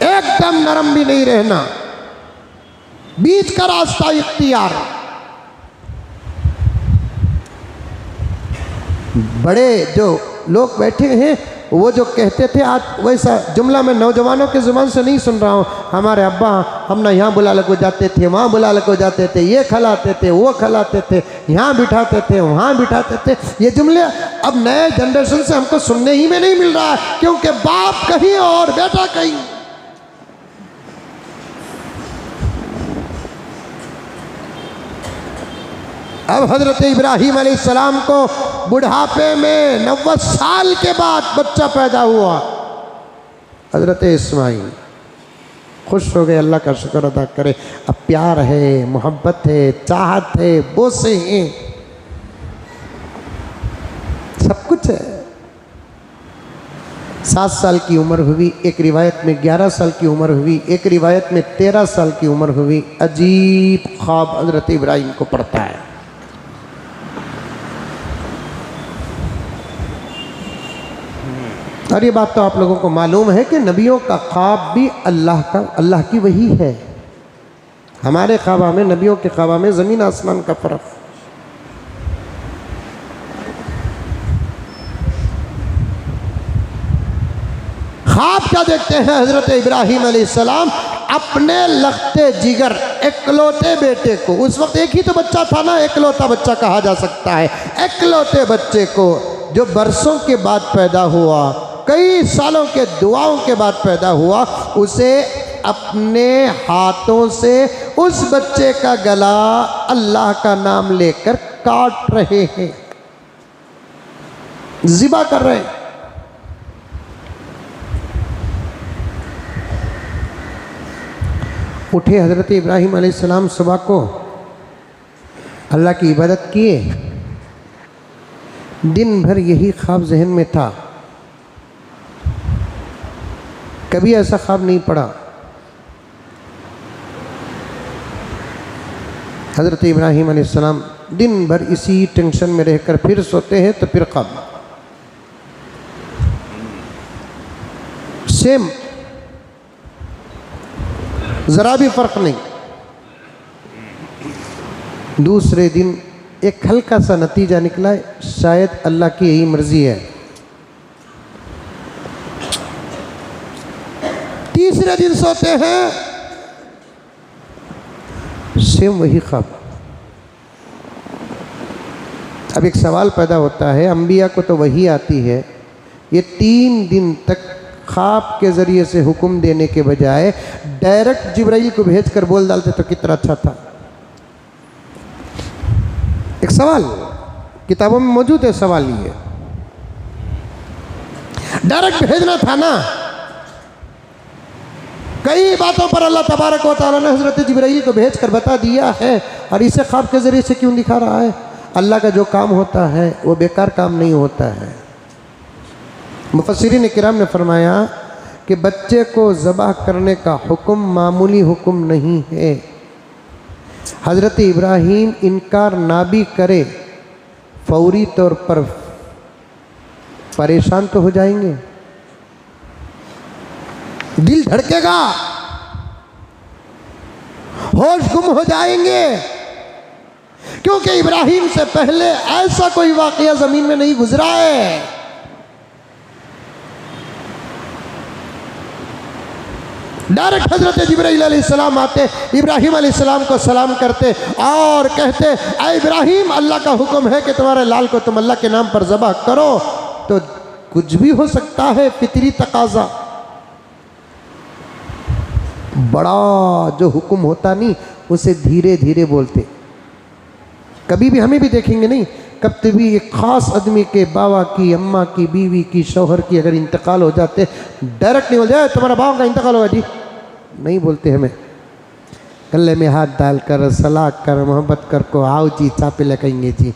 एकदम नरम भी नहीं रहना, बीच का रास्ता इख्तियार। बड़े जो लोग बैठे हैं वो जो कहते थे, आज वैसा जुमला मैं नौजवानों के ज़ुबान से नहीं सुन रहा हूँ। हमारे अब्बा हम ना यहाँ बुला लगो जाते थे, वहाँ बुला लगो जाते थे, ये खिलाते थे, वो खिलाते थे, यहाँ बिठाते थे, वहाँ बिठाते थे। ये जुमले अब नए जनरेशन से हमको सुनने ही में नहीं मिल रहा है, क्योंकि बाप कहीं और बेटा कहीं। अब हज़रत इब्राहीम अलैहिस्सलाम को बुढ़ापे में 90 साल के बाद बच्चा पैदा हुआ। हज़रत इस्माइल खुश हो गए, अल्लाह का शुक्र अदा करे। अब प्यार है, मोहब्बत है, चाहत है, बोसे हैं, सब कुछ है। 7 साल की उम्र हुई, एक रिवायत में 11 साल की उम्र हुई, एक रिवायत में 13 साल की उम्र हुई। अजीब ख्वाब हज़रत इब्राहीम को पड़ता है। और ये बात तो आप लोगों को मालूम है कि नबियों का ख्वाब भी अल्लाह की वही है। हमारे ख्वाबा में, नबियों के ख्वाबा में ज़मीन आसमान का फ़र्क। ख्वाब क्या देखते हैं हज़रत इब्राहीम अलैहिस्सलाम? अपने लखते जिगर एकलौते बेटे को, उस वक्त एक ही तो बच्चा था ना, एकलौता बच्चा कहा जा सकता है, एकलौते बच्चे को जो बरसों के बाद पैदा हुआ, कई सालों के दुआओं के बाद पैदा हुआ, उसे अपने हाथों से उस बच्चे का गला अल्लाह का नाम लेकर काट रहे हैं, ज़िबा कर रहे हैं। उठे हज़रत इब्राहीम अलैहिस्सलाम सुबह को, अल्लाह की इबादत किए। दिन भर यही ख्वाब जहन में था, कभी ऐसा ख्वाब नहीं पड़ा। हज़रत इब्राहीम अलैहिस्सलाम दिन भर इसी टेंशन में रहकर फिर सोते हैं तो फिर ख्वाब सेम, ज़रा भी फ़र्क नहीं। दूसरे दिन एक हल्का सा नतीजा निकला, शायद अल्लाह की यही मर्ज़ी है। तीसरे दिन सोते हैं, सेम वही ख्वाब। अब एक सवाल पैदा होता है, अंबिया को तो वही आती है, ये 3 दिन तक ख्वाब के ज़रिए से हुक्म देने के बजाय डायरेक्ट जिब्राइल को भेज कर बोल डालते तो कितना अच्छा था। एक सवाल किताबों में मौजूद है, सवाल ये डायरेक्ट भेजना था ना। कई बातों पर अल्लाह तबारक व तआला ने हज़रत जिब्राइल को भेज कर बता दिया है, और इसे ख्वाब के ज़रिए से क्यों दिखा रहा है? अल्लाह का जो काम होता है वो बेकार काम नहीं होता है। मुफस्सिरीन किराम ने फरमाया कि बच्चे को ज़बाह करने का हुक्म मामूली हुक्म नहीं है। हज़रत इब्राहीम इनकार ना भी करे, फौरी तौर पर परेशान तो हो जाएंगे, दिल धड़केगा, होश गुम हो जाएंगे, क्योंकि इब्राहीम से पहले ऐसा कोई वाक़या ज़मीन में नहीं गुजरा है। डायरेक्ट हज़रत जिब्राइल अलैहिस्सलाम आते, इब्राहीम अलैहिस्सलाम को सलाम करते और कहते, ऐ इब्राहीम, अल्लाह का हुक्म है कि तुम्हारे लाल को तुम अल्लाह के नाम पर ज़बह करो। तो कुछ भी हो सकता है, फितरी तकाज़ा, बड़ा जो हुक्म होता नहीं उसे धीरे धीरे बोलते। कभी भी हमें भी देखेंगे नहीं, कभी भी एक ख़ास आदमी के बाबा की, अम्मा की, बीवी की, शौहर की अगर इंतकाल हो जाते, डायरेक्ट नहीं बोल जाए तुम्हारा बाबा का इंतकाल होगा जी, नहीं बोलते। हमें गले में हाथ डालकर सलाह कर, मोहब्बत कर को आओ जी चापे लगाएंगे जी,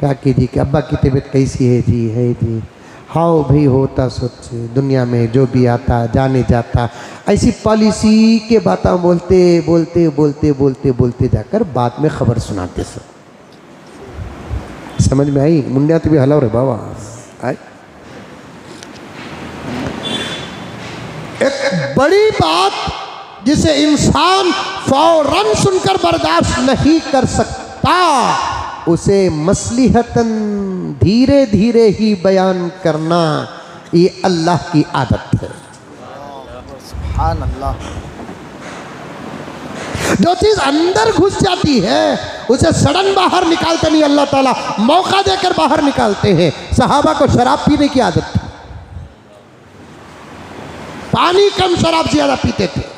क्या कीजिए कि अब्बा की तबीयत कैसी है जी, है जी, हाओ भाई होता सोच, दुनिया में जो भी आता जाने जाता, ऐसी पॉलिसी के बातें बोलते बोलते बोलते बोलते बोलते जाकर बाद में खबर सुनाते सब। समझ में आई? मुंडिया तो भी हलाओ रे बाबा आए। एक बड़ी बात जिसे इंसान फौरन सुनकर बर्दाश्त नहीं कर सकता, उसे मसलिहतन धीरे धीरे ही बयान करना, ये अल्लाह की आदत है। सुभान अल्लाह। जो चीज़ अंदर घुस जाती है उसे सडन बाहर निकालते नहीं, अल्लाह ताला मौका देकर बाहर निकालते हैं। सहाबा को शराब पीने की आदत थी, पानी कम शराब ज़्यादा पीते थे।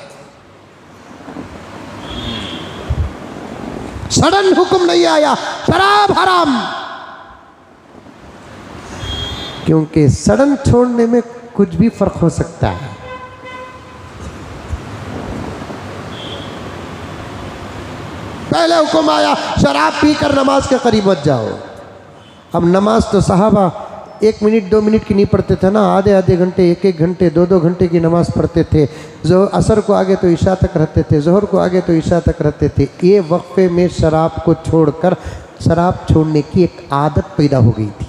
सडन हुक्म नहीं आया शराब हराम, क्योंकि सडन छोड़ने में कुछ भी फर्क हो सकता है। पहले हुक्म आया शराब पीकर नमाज के करीब मत जाओ। अब नमाज तो सहाबा 1 मिनट 2 मिनट की नहीं पढ़ते थे ना, आधे आधे घंटे 1 घंटे 2 घंटे की नमाज़ पढ़ते थे। जो असर को आगे तो ईशा तक रहते थे, ज़ोहर को आगे तो ईशा तक रहते थे। ये वक्फे में शराब को छोड़कर शराब छोड़ने की एक आदत पैदा हो गई थी।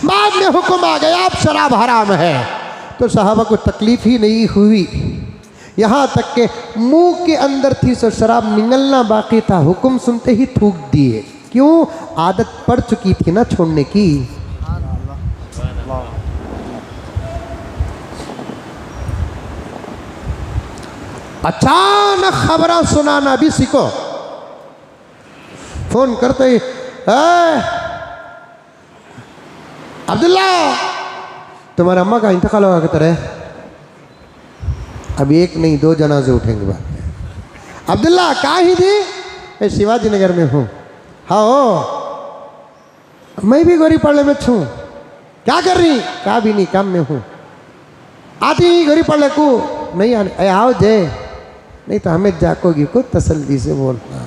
बाद में हुक्म आ गया अब शराब हराम है, तो सहाबा को तकलीफ ही नहीं हुई, यहाँ तक के मुंह के अंदर थी सो शराब निगलना बाकी था, हुक्म सुनते ही थूक दिए। क्यों? आदत पड़ चुकी थी ना छोड़ने की। अचानक खबरें सुनाना भी सीखो। फोन करते ही अब्दुल्ला तुम्हारा अम्मा का इंतकाल होगा कि तरह, अब 1 नहीं 2 जनाजे उठेंगे बाद में। अब्दुल्ला कहाँ ही थी? मैं शिवाजी नगर में हूँ। हाँ मैं भी गोरी पड़े में छूँ। क्या कर रही? क्या भी नहीं, काम में हूँ। आती ही गोरी पड़े को नहीं आने, आओ जय, नहीं तो हमें जाकोगी को तसल्ली से बोलना।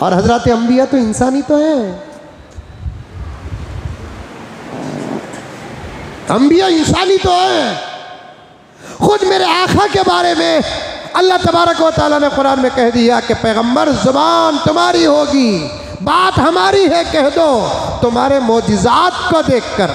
और हजरत अंबिया तो इंसान ही तो है, अंबिया इंसानी तो है। खुद मेरे आका के बारे में अल्लाह तबारक व तआला ने कुरान में कह दिया कि पैगंबर जुबान तुम्हारी होगी, बात हमारी है कह दो। तुम्हारे मोजिज़ात को देखकर,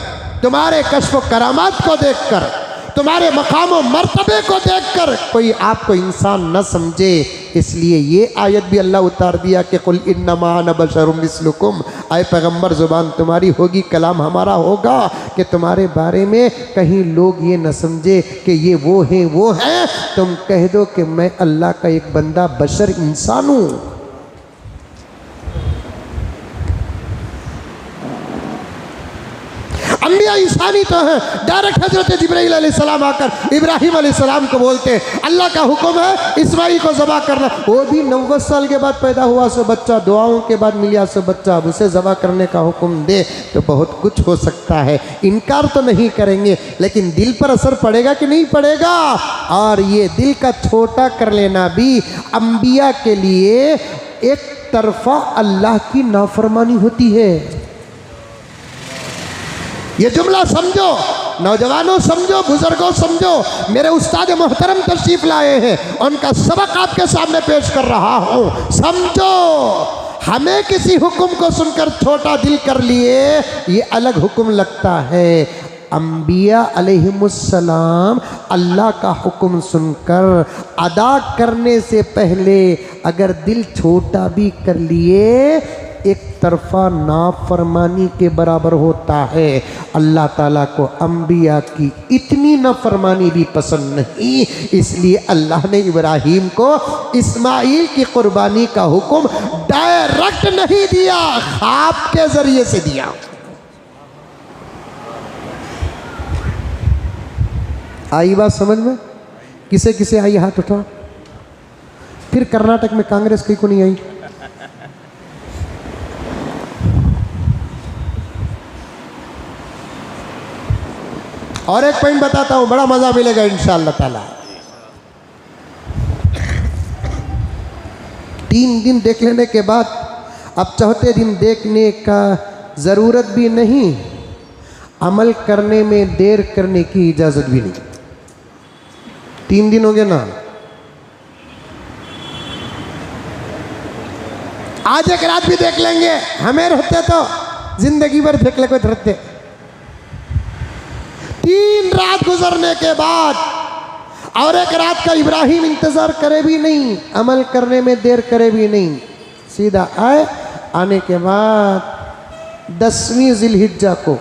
तुम्हारे कश्फ व करामात को देखकर, तुम्हारे मकाम व मर्तबे को देखकर कोई आपको इंसान न समझे, इसलिए ये आयत भी अल्लाह उतार दिया कि कुल इन्नमा अना बशरुम मिस्लुकुम। आए पैगंबर जुबान तुम्हारी होगी, कलाम हमारा होगा कि तुम्हारे बारे में कहीं लोग ये न समझे कि ये वो हैं। तुम कह दो कि मैं अल्लाह का एक बंदा बशर इंसान हूँ। अंबिया इंसानी तो है। डायरेक्ट हजरत जिब्राइल अलैहिस्सलाम आकर इब्राहिम अलैहिस्सलाम को बोलते हैं अल्लाह का हुक्म है इस्माइल को ज़बह करना। वो भी 90 साल के बाद पैदा हुआ सो बच्चा, दुआओं के बाद मिलिया सो बच्चा, अब उसे ज़बह करने का हुक्म दे तो बहुत कुछ हो सकता है। इनकार तो नहीं करेंगे, लेकिन दिल पर असर पड़ेगा कि नहीं पड़ेगा। और ये दिल का छोटा कर लेना भी अंबिया के लिए एक तरफा अल्लाह की नाफरमानी होती है। ये जुमला समझो, नौजवानों समझो, बुजुर्गों समझो। मेरे उस्ताद मोहतरम तशरीफ लाए हैं, उनका सबक आपके सामने पेश कर रहा हूँ। समझो, हमें किसी हुक्म को सुनकर छोटा दिल कर लिए ये अलग हुक्म लगता है। अंबिया अलैहिमुस्सलाम अल्लाह का हुक्म सुनकर अदा करने से पहले अगर दिल छोटा भी कर लिए एक तरफा नाफरमानी के बराबर होता है। अल्लाह ताला को अंबिया की इतनी नाफरमानी भी पसंद नहीं, इसलिए अल्लाह ने इब्राहीम को इस्माइल की कुर्बानी का हुक्म डायरेक्ट नहीं दिया, ख्वाब के जरिए से दिया। आई बात समझ में? किसे किसे आई हाथ उठा। फिर कर्नाटक में कांग्रेस कहीं को नहीं आई। और एक पॉइंट बताता हूं, बड़ा मजा मिलेगा इंशाअल्लाह ताला। 3 दिन देख लेने के बाद अब चौथे दिन देखने का ज़रूरत भी नहीं, अमल करने में देर करने की इजाज़त भी नहीं। 3 दिन हो गए ना। आज एक रात भी देख लेंगे, हमें रहते तो जिंदगी भर देख ले कोई रहते। 3 रात गुजरने के बाद और एक रात का इब्राहिम इंतज़ार करे भी नहीं, अमल करने में देर करे भी नहीं, सीधा आए। आने के बाद 10वीं ज़िलहिज्जा को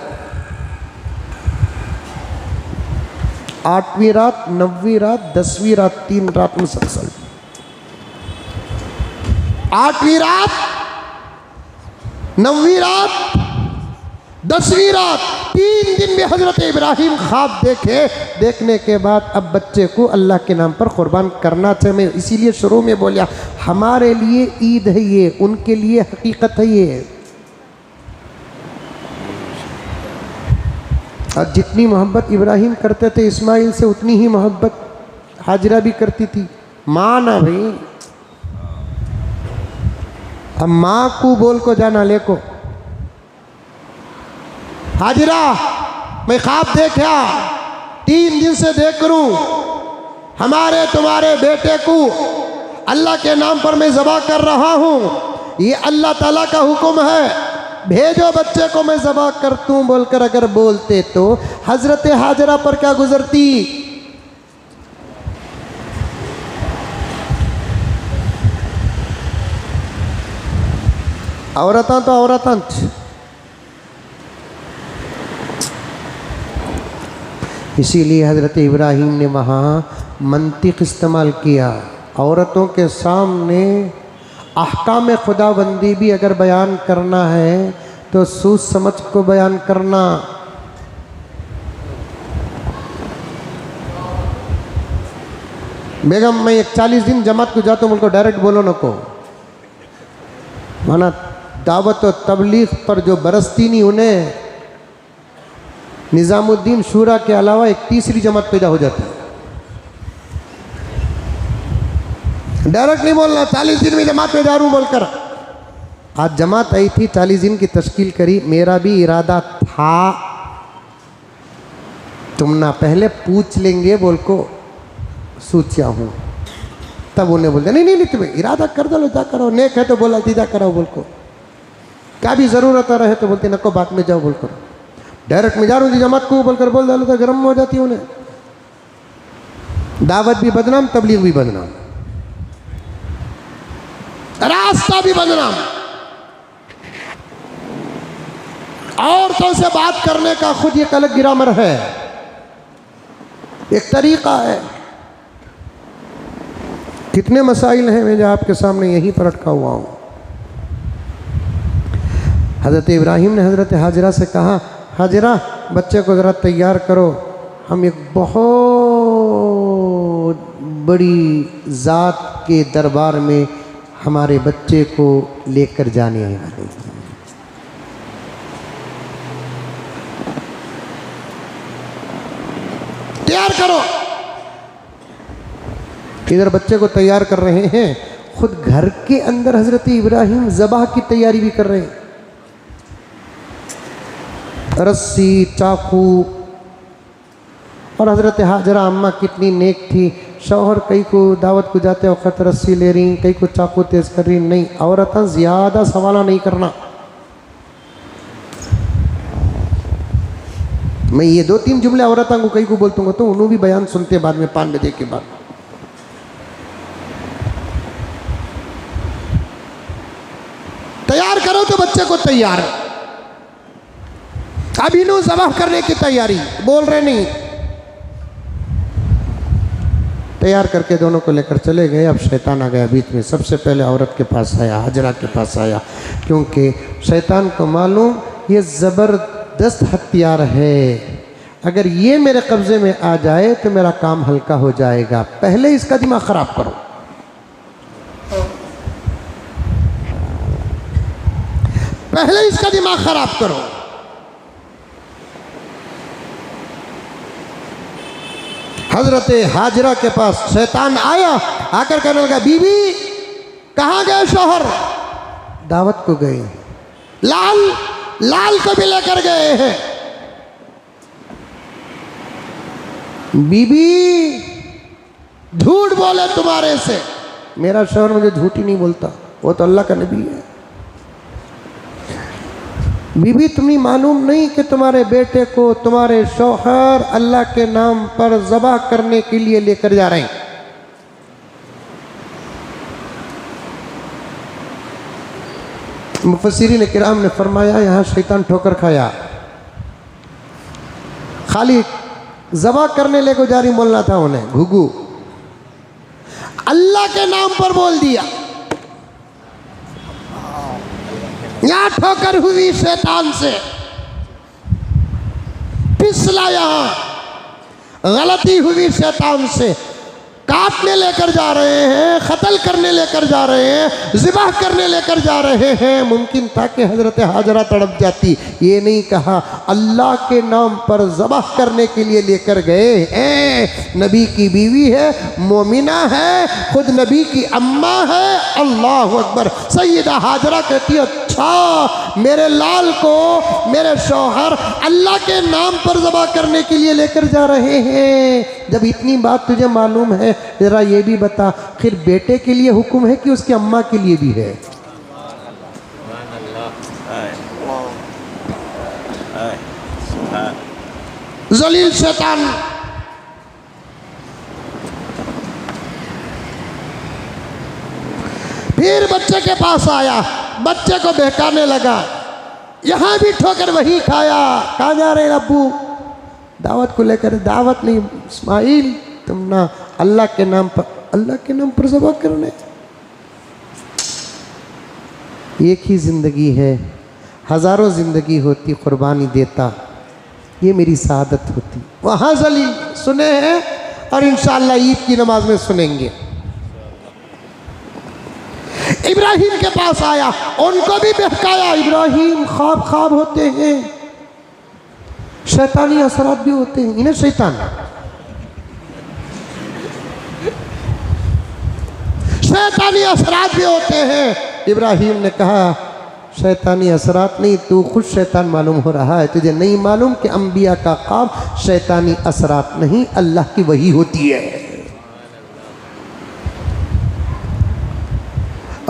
8वीं रात, 9वीं रात, 10वीं रात, 3 रात मुसलसल। 8वीं रात, 9वीं रात, 10वीं रात, 3 दिन में हजरत इब्राहिम ख्वाब देखे। देखने के बाद अब बच्चे को अल्लाह के नाम पर कुर्बान करना चाहिए। मैं इसीलिए शुरू में बोलिया हमारे लिए ईद है ये, उनके लिए हकीकत है ये। और जितनी मोहब्बत इब्राहिम करते थे इस्माइल से, उतनी ही मोहब्बत हाजरा भी करती थी। माँ ना भाई, अब माँ को बोल को जाना लेको। हाजिरा मैं ख्वाब देखा, 3 दिन से देख करूं हमारे तुम्हारे बेटे को अल्लाह के नाम पर मैं ज़बह कर रहा हूं, ये अल्लाह ताला का हुक्म है, भेजो बच्चे को मैं ज़बह करतूं बोलकर अगर बोलते तो हजरत हाजरा पर क्या गुजरती। औरतां तो औरतां, इसीलिए हजरत इब्राहीम ने वहाँ मंतिक इस्तेमाल किया। औरतों के सामने अहकाम खुदाबंदी भी अगर बयान करना है तो सोच समझ को बयान करना। बेगम मैं 41 दिन जमात को जाता हूँ, उनको डायरेक्ट बोलो न को, माना दावत और तबलीग पर जो बरसती नहीं उन्हें निज़ामुद्दीन शूरा के अलावा एक तीसरी जमात पैदा हो जाती है। डायरेक्ट नहीं बोलना 40 दिन में जमात में जा रहा हूँ बोलकर। आज जमात आई थी, 40 दिन की तश्कील करी, मेरा भी इरादा था, तुम ना पहले पूछ लेंगे बोल को सोचा हूँ, तब उन्हें बोलते नहीं नहीं नहीं तुम्हें इरादा कर दो, जा करो, नेक है तो बोला जा करो बोल को, क्या भी ज़रूरत रहे तो बोलते नको बात में जाओ बोल कर। डायरेक्ट में जा रहा हूँ जमात को बोलकर बोल डालो तो गर्म हो जाती है उन्हें। दावत भी बदनाम, तबलीग भी बदनाम, रास्ता भी बदनाम। औरतों से बात करने का खुद एक अलग ग्रामर है, एक तरीका है। कितने मसाइल हैं मैं जो आपके सामने यहीं पर अटका हुआ हूँ। हज़रत इब्राहीम ने हज़रत हाजरा से कहा, हाजरा बच्चे को ज़रा तैयार करो, हम एक बहुत बड़ी ज़ात के दरबार में हमारे बच्चे को लेकर जाने वाले हैं। तैयार करो। इधर बच्चे को तैयार कर रहे हैं, खुद घर के अंदर हज़रत इब्राहीम ज़बाह की तैयारी भी कर रहे हैं। रस्सी, चाकू, और हज़रत हाजरा अम्मा कितनी नेक थी, शौहर कई को दावत को जाते वक्त रस्सी ले रही, कई को चाकू तेज़ कर रही। नहीं, औरतें ज़्यादा सवाल नहीं करना। मैं ये 2-3 जुमले औरतों को कई को बोलता हूँ तो उन्होंने भी बयान सुनते बाद में 5 बजे के बाद। तैयार करो तो बच्चे को तैयार, अभी नो ज़बाह करने की तैयारी, बोल रहे नहीं। तैयार करके दोनों को लेकर चले गए। अब शैतान आ गया बीच में, सबसे पहले औरत के पास आया, हाजरा के पास आया, क्योंकि शैतान को मालूम ये ज़बरदस्त हथियार है, अगर ये मेरे कब्ज़े में आ जाए तो मेरा काम हल्का हो जाएगा, पहले इसका दिमाग ख़राब करो। पहले इसका दिमाग खराब करो। हजरत हाजरा के पास शैतान आया, आकर कहने लगा, बीबी कहाँ गए शौहर? दावत को गए। लाल को भी लेकर गए हैं। बीबी झूठ बोले तुम्हारे से। मेरा शौहर मुझे झूठ ही नहीं बोलता, वो तो अल्लाह का नबी है। बीबी तुम्हें मालूम नहीं कि तुम्हारे बेटे को तुम्हारे शौहर अल्लाह के नाम पर ज़बह करने के लिए लेकर जा रहे हैं। मुफस्सिरीन किराम ने फरमाया यहाँ शैतान ठोकर खाया, खाली ज़बह करने लेकर जा रही बोलना था उन्हें, घुघू अल्लाह के नाम पर बोल दिया। यहाँ ठोकर हुई शैतान से, पिसला, यहाँ गलती हुई शैतान से, काट काटने लेकर जा रहे हैं, कत्ल करने लेकर जा रहे हैं, ज़िबाह करने लेकर जा रहे हैं। मुमकिन था कि हज़रत हाजरा तड़प जाती, ये नहीं कहा, अल्लाह के नाम पर ज़बह करने के लिए लेकर गए हैं। नबी की बीवी है, मोमिना है, खुद नबी की अम्मा है। अल्लाह अकबर। सैयदा हाजरा कहती है, अच्छा मेरे लाल को मेरे शौहर अल्लाह के नाम पर ज़बह करने के लिए लेकर जा रहे हैं। जब इतनी बात तुझे मालूम है, ज़रा ये भी बता, फिर बेटे के लिए हुक्म है कि उसकी अम्मा के लिए भी है? जलील शैतान। फिर बच्चे के पास आया, बच्चे को बहकाने लगा, यहाँ भी ठोकर वही खाया। कहाँ जा रहे अब्बू? दावत को लेकर। दावत नहीं इस्माइल, तुम ना अल्लाह के नाम पर ज़बह करने। एक ही ज़िंदगी है, हज़ारों ज़िंदगी होती, कुर्बानी देता, ये मेरी शहादत होती। वहाँ जलील सुने हैं और इंशाअल्लाह ईद की नमाज में सुनेंगे। इब्राहिम के पास आया, उनको भी बहकाया। इब्राहिम ख्वाब होते हैं, शैतानी असरात भी होते हैं, इन्हें शैतानी असरात भी होते हैं। इब्राहिम ने कहा, शैतानी असरात नहीं, तू खुद शैतान मालूम हो रहा है। तुझे नहीं मालूम कि अंबिया का ख्वाब शैतानी असरात नहीं, अल्लाह की वही होती है।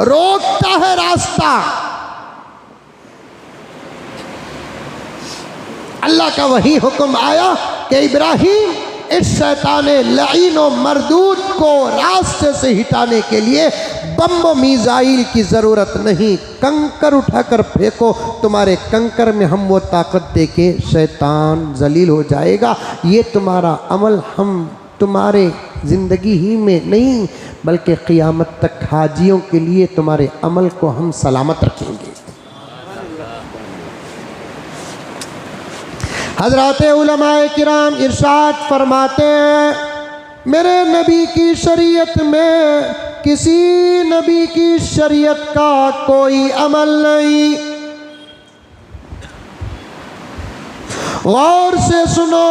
रोकता है रास्ता, अल्लाह का वही हुक्म आया कि इब्राहिम, इस शैतान लईन व मरदूद को रास्ते से हटाने के लिए बम व मीज़ाइल की ज़रूरत नहीं, कंकर उठाकर फेंको, तुम्हारे कंकर में हम वो ताकत दे के शैतान जलील हो जाएगा। ये तुम्हारा अमल हम तुम्हारे ज़िंदगी ही में नहीं बल्कि क़ियामत तक हाजियों के लिए तुम्हारे अमल को हम सलामत रखेंगे। हज़रात उलमाए किराम इरशाद फरमाते हैं, मेरे नबी की शरीयत में किसी नबी की शरीयत का कोई अमल नहीं। गौर से सुनो,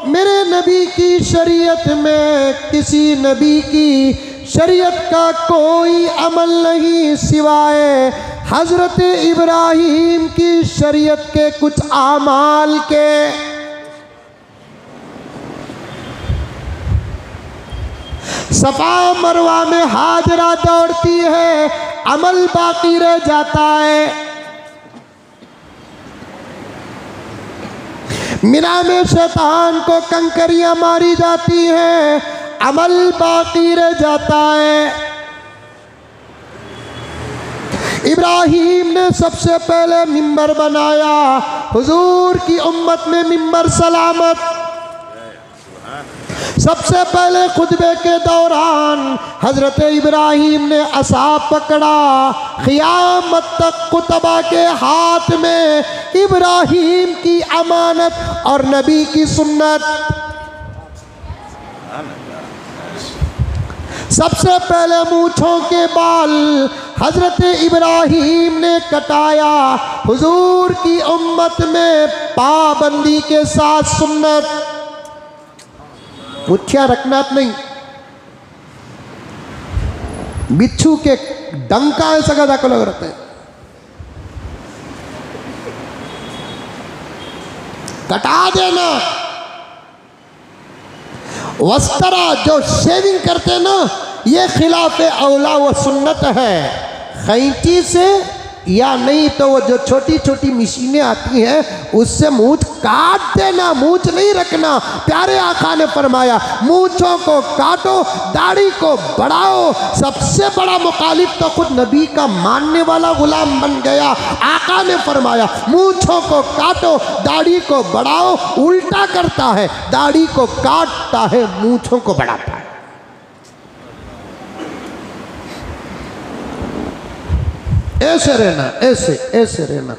मेरे नबी की शरीयत में किसी नबी की शरीयत का कोई अमल नहीं सिवाय हज़रत इब्राहीम की शरीयत के कुछ आमाल के। सफा मरवा में हाजरा दौड़ती है, अमल बाकी रह जाता है। मिना में शैतान को कंकरियां मारी जाती हैं, अमल बाकी रह जाता है। इब्राहीम ने सबसे पहले मिंबर बनाया, हुजूर की उम्मत में मिंबर सलामत। सबसे पहले खुतबे के दौरान हज़रत इब्राहीम ने असा पकड़ा, क़ियामत तक खुतबा के हाथ में इब्राहीम की अमानत और नबी की सुन्नत। सबसे पहले मूँछों के बाल हज़रत इब्राहीम ने कटाया, हुजूर की उम्मत में पाबंदी के साथ सुन्नत। मुछिया रखना नहीं, बिच्छू के डंका ऐसा गदा को लग रहते हैं, कटा देना। वस्तरा जो शेविंग करते ना, ये खिलाफ औला व सुन्नत है। खैंची से या नहीं तो वो जो छोटी छोटी मशीनें आती हैं उससे मूंछ काट देना, मूंछ नहीं रखना। प्यारे आका ने फरमाया, मूंछों को काटो, दाढ़ी को बढ़ाओ। सबसे बड़ा मुखालिफ तो खुद नबी का मानने वाला गुलाम बन गया। आका ने फरमाया, मूंछों को काटो, दाढ़ी को बढ़ाओ। उल्टा करता है, दाढ़ी को काटता है, मूंछों को बढ़ाता है। ऐसे रहना, ऐसे ऐसे रहना।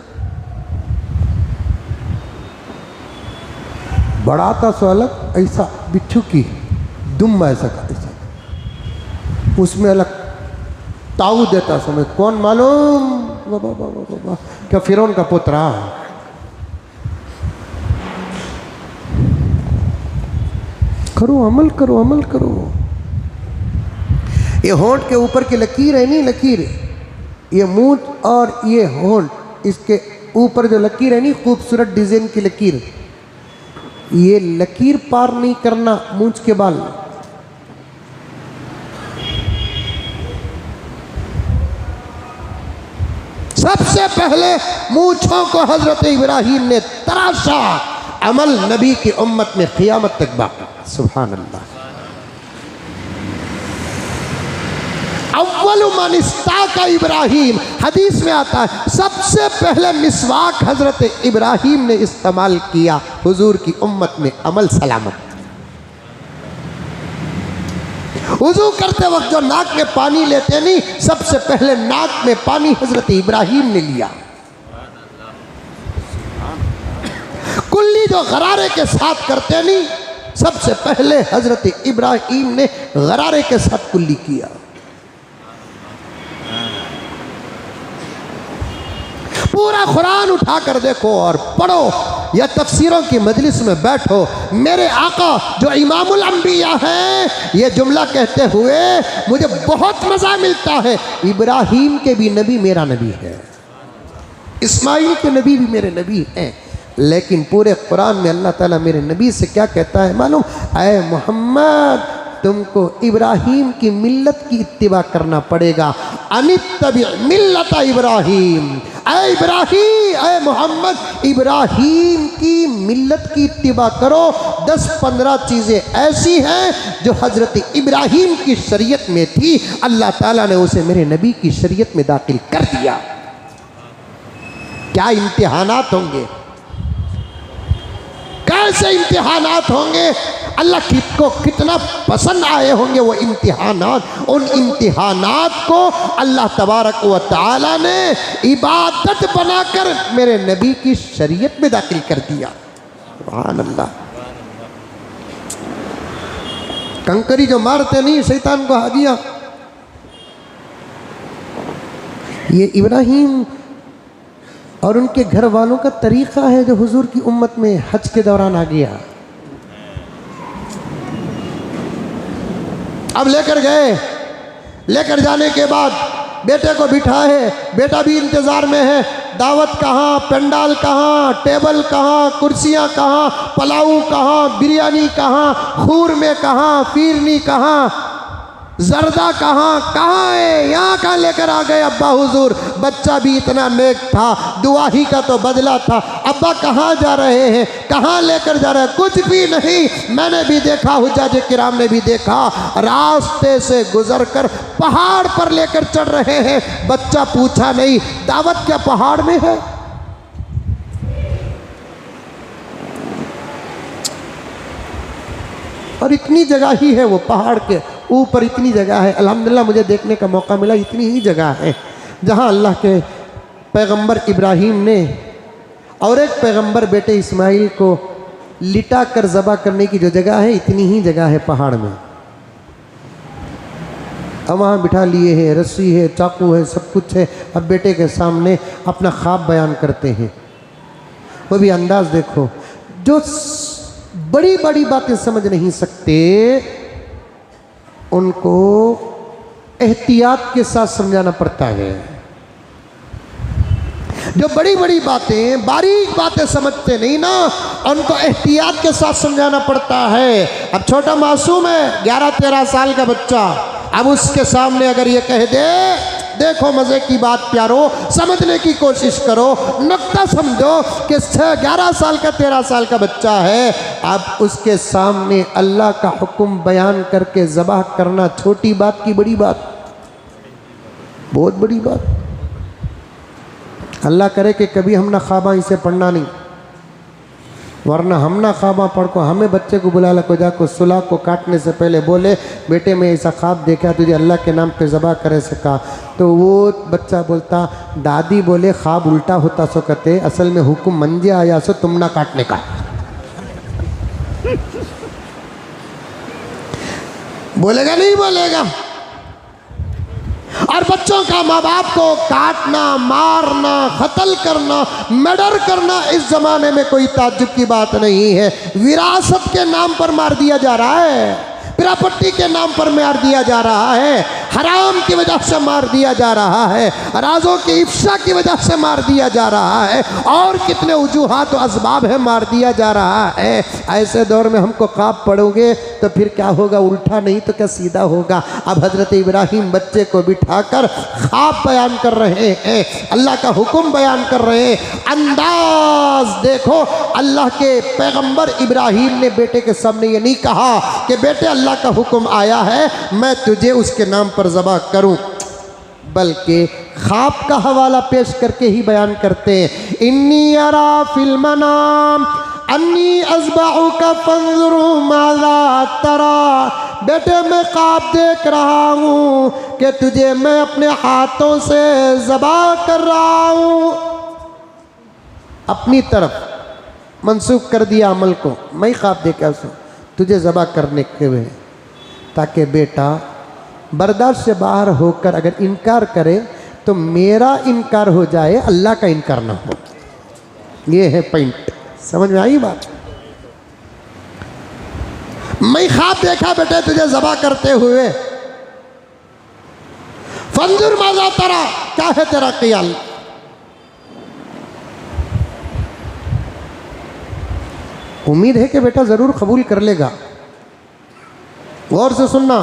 बढ़ाता सो अलग, ऐसा बिच्छू की दुम ऐसा का ऐसा। उसमें अलग ताऊ देता समय, कौन मालूम, वाह वाह वाह वाह, क्या फिरौन का पुत्रा। करो अमल करो अमल करो। ये होंठ के ऊपर की लकीर है नहीं, लकीर, ये मुंह और ये होंठ, इसके ऊपर जो लकीर है नहीं, खूबसूरत डिजाइन की लकीर, ये लकीर पार नहीं करना मूंछ के बाल। सबसे पहले मूंछों को हजरत इब्राहीम ने तराशा, अमल नबी की उम्मत में क़ियामत तक बाकी। सुभान अल्लाह। अव्वलु मन इस्ताका इब्राहीम, हदीस में आता है सबसे पहले मिसवाक हजरत इब्राहीम ने इस्तेमाल किया, हुजूर की उम्मत में अमल सलामत। वुजू करते वक्त जो नाक में पानी लेते नहीं, सबसे पहले नाक में पानी हजरत इब्राहीम ने लिया। कुल्ली जो गरारे के साथ करते नहीं, सबसे पहले हजरत इब्राहीम ने गरारे के साथ कुल्ली किया। पूरा कुरान उठा कर देखो और पढ़ो, या तफसीरों की मजलिस में बैठो। मेरे आका जो इमामुल अंबिया हैं, ये जुमला कहते हुए मुझे बहुत मज़ा मिलता है, इब्राहीम के भी नबी मेरा नबी है, इस्माइल के नबी भी मेरे नबी हैं, लेकिन पूरे कुरान में अल्लाह ताला मेरे नबी से क्या कहता है मालूम? ऐ मोहम्मद, तुमको इब्राहीम की मिल्लत की इत्तिबा करना पड़ेगा। अनित्तबि मिल्लत इब्राहीम, ऐ इब्राहीम, ऐ मोहम्मद, इब्राहीम की मिल्लत की इत्तिबा करो। 10-15 चीज़ें ऐसी हैं जो हज़रत इब्राहीम की शरीयत में थी, अल्लाह ताला ने उसे मेरे नबी की शरीयत में दाखिल कर दिया। क्या इम्तिहानात होंगे, कैसे इम्तिहानात होंगे, अल्लाह को कितना पसंद आए होंगे वो इम्तिहानात। उन इम्तिहानात को अल्लाह तबारक व तआला ने इबादत बनाकर मेरे नबी की शरीयत में दाखिल कर दिया। सुभान अल्लाह। कंकरी जो मारते नहीं शैतान को हाजिया, ये इब्राहीम और उनके घर वालों का तरीक़ा है जो हुजूर की उम्मत में हज के दौरान आ गया। अब लेकर गए, लेकर जाने के बाद बेटे को बिठाए, बेटा भी इंतज़ार में है, दावत कहाँ, पंडाल कहाँ, टेबल कहाँ, कुर्सियाँ कहाँ, पुलाव कहाँ, बिरयानी कहाँ, खूर में कहाँ, फिरनी कहाँ, जर्दा कहाँ, कहाँ है, यहाँ कहाँ लेकर आ गए अब्बा हुजूर। बच्चा भी इतना नेक था, दुआ ही का तो बदला था। अब्बा कहाँ जा रहे हैं, कहाँ लेकर जा रहे हैं? कुछ भी नहीं, मैंने भी देखा, हुज्जाज किराम ने भी देखा, रास्ते से गुजरकर पहाड़ पर लेकर चढ़ रहे हैं। बच्चा पूछा नहीं, दावत क्या पहाड़ में है? और इतनी जगह ही है, वो पहाड़ के ऊपर इतनी जगह है। अल्हम्दुलिल्लाह मुझे देखने का मौका मिला, इतनी ही जगह है जहाँ अल्लाह के पैगंबर इब्राहीम ने और एक पैगंबर बेटे इस्माइल को लिटा कर ज़बा करने की जो जगह है, इतनी ही जगह है पहाड़ में। अब वहाँ बिठा लिए हैं, रस्सी है, चाकू है, सब कुछ है। अब बेटे के सामने अपना ख्वाब बयान करते हैं। वो भी अंदाज़ देखो, जो बड़ी बड़ी बातें समझ नहीं सकते उनको एहतियात के साथ समझाना पड़ता है। जो बड़ी बड़ी बातें, बारीक बातें समझते नहीं ना, उनको एहतियात के साथ समझाना पड़ता है। अब छोटा मासूम है, 11-13 साल का बच्चा, अब उसके सामने अगर ये कह दे, देखो मज़े की बात प्यारो, समझने की कोशिश करो, नुक्ता समझो कि 11 साल का 13 साल का बच्चा है। अब उसके सामने अल्लाह का हुक्म बयान करके ज़बाह करना छोटी बात की बड़ी बात, बहुत बड़ी बात। अल्लाह करे कि कभी हम ना ख्वाबा इसे पढ़ना नहीं, वरना हम ना ख्वाबा पढ़ को हमें बच्चे को बुला ला को जाको सुला को काटने से पहले बोले, बेटे मैं ऐसा ख्वाब देखा, तुझे अल्लाह के नाम पे ज़बा करे सका, तो वो बच्चा बोलता, दादी बोले ख्वाब उल्टा होता सो कहते, असल में हुक्म मंजे आया सो तुम ना काटने का। बोलेगा नहीं बोलेगा? और बच्चों का माँ बाप को काटना, मारना, कत्ल करना, मर्डर करना इस ज़माने में कोई ताज्जुब की बात नहीं है। विरासत के नाम पर मार दिया जा रहा है, प्रॉपर्टी के नाम पर मार दिया जा रहा है, हराम की वजह से मार दिया जा रहा है, राजों की इफ्शा की वजह से मार दिया जा रहा है, और कितने वजूहात और असबाब है मार दिया जा रहा है। ऐसे दौर में हमको ख्वाब पढ़ोगे तो फिर क्या होगा, उल्टा नहीं तो क्या सीधा होगा। अब हज़रत इब्राहीम बच्चे को बिठाकर ख्वाब बयान कर रहे हैं, अल्लाह का हुक्म बयान कर रहे हैं। अंदाज देखो, अल्लाह के पैगंबर इब्राहीम ने बेटे के सामने ये नहीं कहा कि बेटे अल्लाह का हुक्म आया है मैं तुझे उसके नाम पर ज़बह करूं, बल्कि ख्वाब का हवाला पेश करके ही बयान करते हैं। इन्नी अरा फिल मनाम अन्नी अज़बहुका फंज़ुरू माज़ा तरा, बेटे मैं ख्वाब देख रहा हूँ कि तुझे मैं अपने हाथों से ज़बह कर रहा हूँ। अपनी तरफ मंसूब कर दिया अमल को, मैं ख्वाब देखा उसको तुझे ज़बह करने के हुए, ताकि बेटा बर्दाश्त से बाहर होकर अगर इनकार करे तो मेरा इनकार हो जाए, अल्लाह का इनकार ना हो। ये है पॉइंट, समझ में आई बात। मैं ख्वाब देखा बेटे तुझे ज़बह करते हुए, फंजुर माज़ा तरा, क्या है तेरा ख्याल। उम्मीद है कि बेटा ज़रूर कबूल कर लेगा, गौर से सुनना,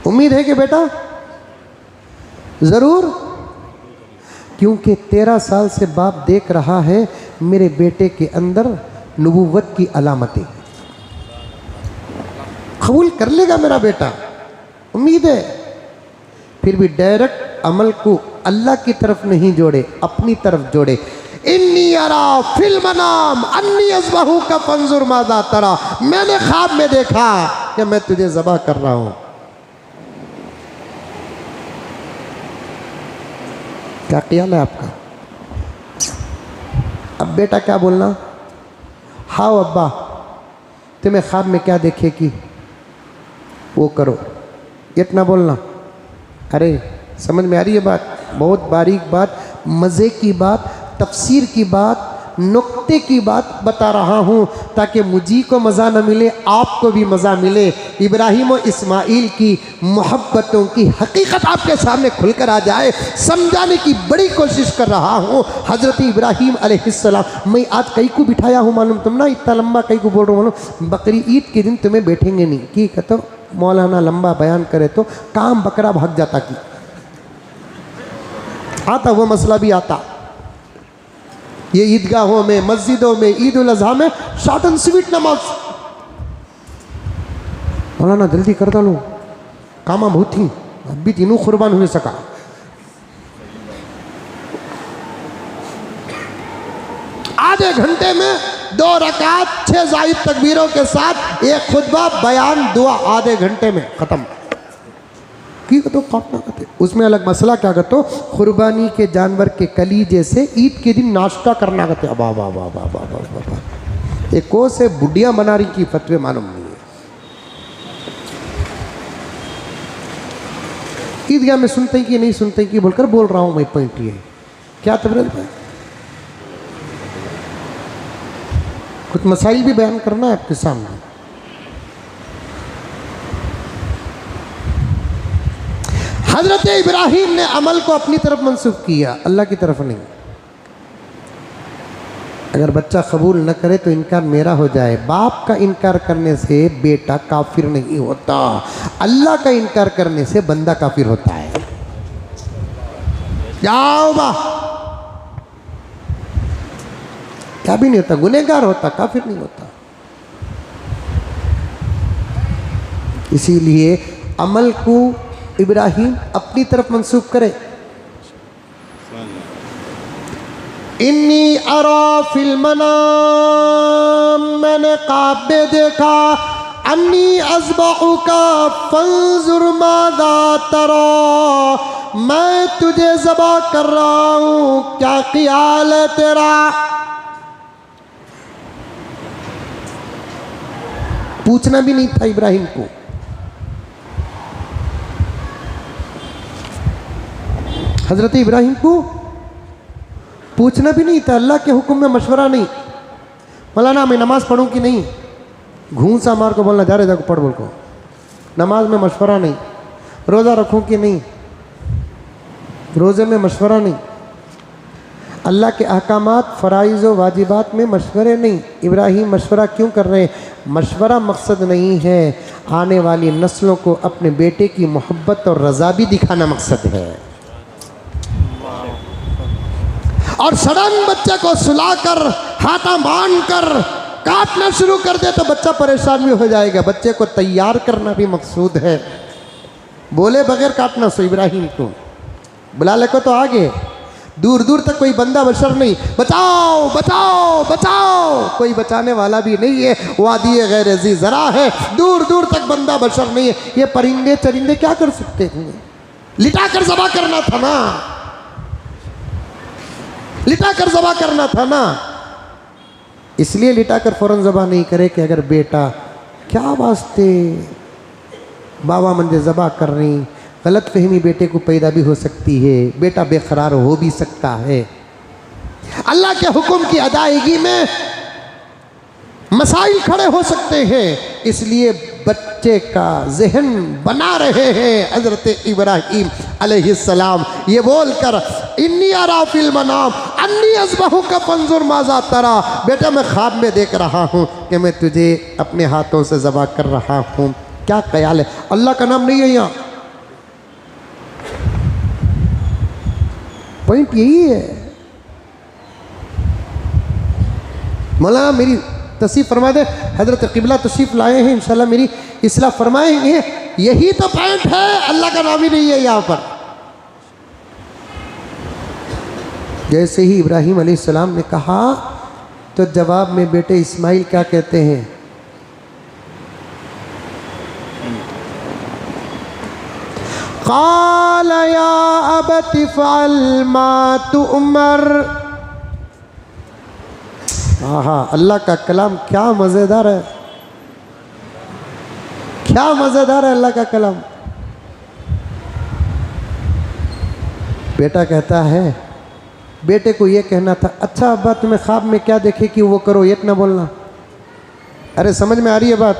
उम्मीद है कि बेटा ज़रूर, क्योंकि 13 साल से बाप देख रहा है मेरे बेटे के अंदर नबूवत की अलामतें। कबूल कर लेगा मेरा बेटा, उम्मीद है। फिर भी डायरेक्ट अमल को अल्लाह की तरफ नहीं जोड़े, अपनी तरफ जोड़े। इन्नी अरा फिल मनाम अन्नी अज़बहुका फंजुर माज़ा तरा, मैंने ख्वाब में देखा कि मैं तुझे ज़बह कर रहा हूं। क्या ख्याल है आपका। अब बेटा क्या बोलना, हाँ अब्बा तुम्हें ख्वाब में क्या देखे कि वो करो, इतना बोलना। अरे समझ में आ रही है बात, बहुत बारीक बात, मज़े की बात, तफसीर की बात, नुक्ते की बात बता रहा हूँ ताकि मुझी को मज़ा न मिले, आपको भी मज़ा मिले। इब्राहीम और इस्माइल की मोहब्बतों की हकीकत आपके सामने खुलकर आ जाए, समझाने की बड़ी कोशिश कर रहा हूँ। हज़रत इब्राहीम अलैहिस्सलाम, मैं आज कई को बिठाया हूँ मालूम तुम ना, इतना लंबा कई को बोल रहा हूँ मालूम। बकरी ईद के दिन तुम्हें बैठेंगे नहीं की कहते मौलाना लंबा बयान करे तो काम बकरा भाग जाता की आता, वो मसला भी आता। ये ईदगाहों में, मस्जिदों में, ईद उल अज़हा में शॉर्ट एंड स्वीट नमाज, मौलाना जल्दी कर डालो कामा बहुत थी, अब भी तीनों कुर्बान हुए सका। आधे घंटे में 2 रकात 6 जायद तकबीरों के साथ एक खुतबा, बयान, दुआ, आधे घंटे में ख़त्म। की तो काटना करते, उसमें अलग मसला क्या करते, कुर्बानी के जानवर के कलीजे से ईद के दिन नाश्ता करना करते। वाह वाह वाह वाह वाह वाह वाह, एक को से बुढ़िया बना रही की फतवे मालूम नहीं है। ईदगाह में सुनते हैं कि नहीं सुनते कि बोलकर बोल रहा हूँ मैं, पॉइंट ये क्या तबरत है। कुछ मसाइल भी बयान करना है आपके सामने। हजरत इब्राहीम ने अमल को अपनी तरफ मंसूब किया, अल्लाह की तरफ नहीं। अगर बच्चा कबूल न करे तो इनकार मेरा हो जाए। बाप का इनकार करने से बेटा काफिर नहीं होता, अल्लाह का इनकार करने से बंदा काफिर होता है। जाओ बा, क्या भी नहीं होता, गुनहगार होता, काफिर नहीं होता। इसीलिए अमल को इब्राहीम अपनी तरफ मंसूब करे। इन्नी अरा फिल मनाम, मैंने ख्वाब में देखा, अन्नी अज़बहुका फंजुर माज़ा तरा, मैं तुझे ज़बह कर रहा हूँ, क्या ख्याल है तेरा। पूछना भी नहीं था इब्राहीम को, हज़रत इब्राहिम को पूछना भी नहीं था, अल्लाह के हुक्म में मशवरा नहीं। मौलाना मैं नमाज़ पढ़ूँ कि नहीं, घूंसा मार को बोलना जा रहे जाको पढ़ बोल को, नमाज में मशवरा नहीं। रोज़ा रखूँ कि नहीं, रोज़े में मशवरा नहीं। अल्लाह के अहकामात फ़राइज़ व वाजिबात में मशवरे नहीं। इब्राहिम मशवरा क्यों कर रहे हैं? मशवरा मकसद नहीं है, आने वाली नस्लों को अपने बेटे की मोहब्बत और रज़ा भी दिखाना मकसद है। और सडन बच्चे को सुलाकर हाथा बांध कर काटना शुरू कर दे तो बच्चा परेशान भी हो जाएगा। बच्चे को तैयार करना भी मकसूद है। बोले बगैर काटना। सो इब्राहिम को बुला ले को तो आगे दूर दूर तक कोई बंदा बशर नहीं, बचाओ बचाओ बचाओ, कोई बचाने वाला भी नहीं है। वादी गैर ज़ी ज़रा है, दूर दूर तक बंदा बशर नहीं है। ये परिंदे चरिंदे क्या कर सकते हैं? लिटा कर ज़बा करना था ना, लिटा कर ज़बा करना था ना। इसलिए लिटा कर फ़ौरन ज़बा नहीं करे कि अगर बेटा क्या वास्ते बाबा मंदिर ज़बा कर रही, गलत फहमी बेटे को पैदा भी हो सकती है, बेटा बेकरार हो भी सकता है। अल्लाह के हुक्म की अदायगी में मसाइल खड़े हो सकते हैं, इसलिए बच्चे का जहन बना रहे हैं हज़रत इब्राहीम अलैहिस्सलाम ये बोलकर, इन्नी अरा फिल मनाम अन्नी अज़बहुका फंजुर माज़ा तरा, बेटा मैं ख्वाब में देख रहा हूँ कि मैं तुझे अपने हाथों से ज़बह कर रहा हूँ, क्या ख्याल है? अल्लाह का नाम नहीं है यहाँ, पॉइंट यही है। मौलाना मेरी तशरीफ़ फरमा दे, हज़रत क़िबला तशरीफ़ लाए हैं, इंशाल्लाह मेरी इस्लाह फरमाएंगे। यही तो पॉइंट है, अल्लाह का नाम ही नहीं है यहाँ पर। जैसे ही इब्राहीम अलैहिस्सलाम ने कहा तो जवाब में बेटे इस्माइल क्या कहते हैं? क़ाल या अबति फ़अल मा तुअमर। हाँ, अल्लाह का कलाम क्या मज़ेदार है, क्या मज़ेदार है अल्लाह का कलाम। बेटा कहता है, बेटे को ये कहना था, अच्छा अब्बा तुम्हें ख्वाब में क्या देखे कि वो करो, ये ना बोलना। अरे समझ में आ रही है बात?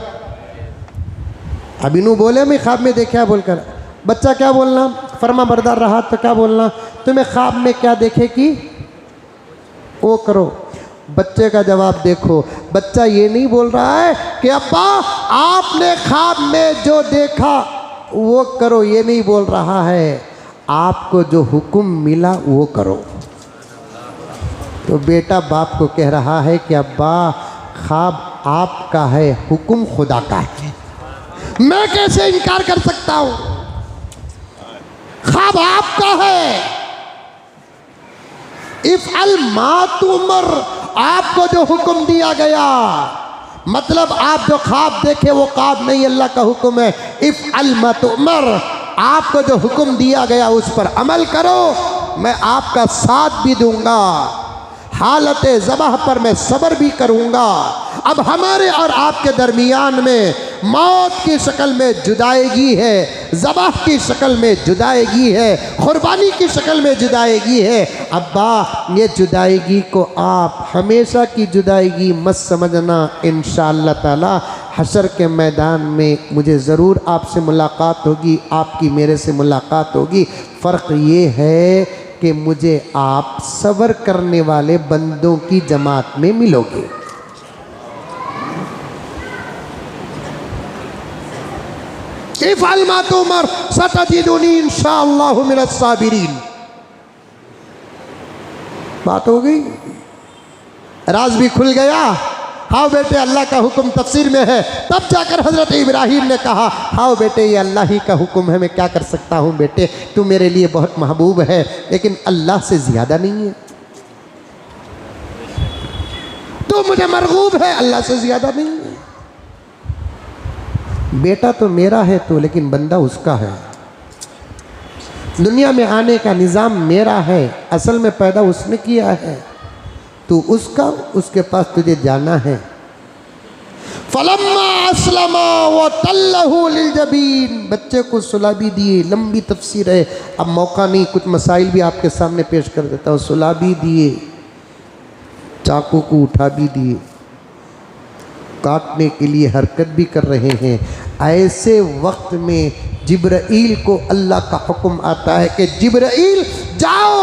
अभी नू बोले मैं ख्वाब में देखा बोलकर, बच्चा क्या बोलना? फरमा बरदार रहा तो क्या बोलना? तुम्हें ख्वाब में क्या देखे कि वो करो। बच्चे का जवाब देखो, बच्चा ये नहीं बोल रहा है कि अब्बा आपने ख्वाब में जो देखा वो करो, ये नहीं बोल रहा है, आपको जो हुक्म मिला वो करो। तो बेटा बाप को कह रहा है कि अब्बा ख्वाब आपका है, हुक्म खुदा का है, मैं कैसे इनकार कर सकता हूँ? ख्वाब आपका है। इफ़अल मा तुअमर, आपको जो हुक्म दिया गया, मतलब आप जो ख्वाब देखे वो ख्वाब नहीं, अल्लाह का हुक्म है। इफ़अल मा तुअमर, आपको जो हुक्म दिया गया उस पर अमल करो, मैं आपका साथ भी दूंगा, हालत ज़बह पर मैं सब्र भी करूंगा। अब हमारे और आपके दरमियान में मौत की शक्ल में जुदाईगी है, ज़बह की शक्ल में जुदाईगी है, क़ुरबानी की शक्ल में जुदाईगी है। अब्बा ये जुदाईगी को आप हमेशा की जुदाईगी मत समझना, इंशाअल्लाह ताला हशर के मैदान में मुझे ज़रूर आपसे मुलाकात होगी, आपकी मेरे से मुलाकात होगी। फ़र्क ये है कि मुझे आप सब्र करने वाले बंदों की जमात में मिलोगे। इफ़अल मा तुअमर सतजिदुनी इंशाअल्लाहु मिनस साबिरीन। बात हो गई, राज भी खुल गया। हाँ बेटे अल्लाह का हुक्म तफसीर में है। तब जाकर हज़रत इब्राहीम ने कहा, हाँ बेटे ये अल्लाह ही का हुक्म है, मैं क्या कर सकता हूँ बेटे, तू मेरे लिए बहुत महबूब है, लेकिन अल्लाह से ज़्यादा नहीं है। तू मुझे मरगूब है, अल्लाह से ज़्यादा नहीं है। बेटा तो मेरा है तो, लेकिन बंदा उसका है। दुनिया में आने का निज़ाम मेरा है, असल में पैदा उसने किया है, तू उसका, उसके पास तुझे जाना है। फलम्मा अस्लमा व तल्लहु लिल जबीन, बच्चे को सुला भी दिए। लंबी तफसीर है, अब मौका नहीं, कुछ मसाइल भी आपके सामने पेश कर देता हूँ। सुला भी दिए, चाकू को उठा भी दिए, काटने के लिए हरकत भी कर रहे हैं। ऐसे वक्त में जिब्राइल को अल्लाह का हुक्म आता है कि जिब्राइल जाओ,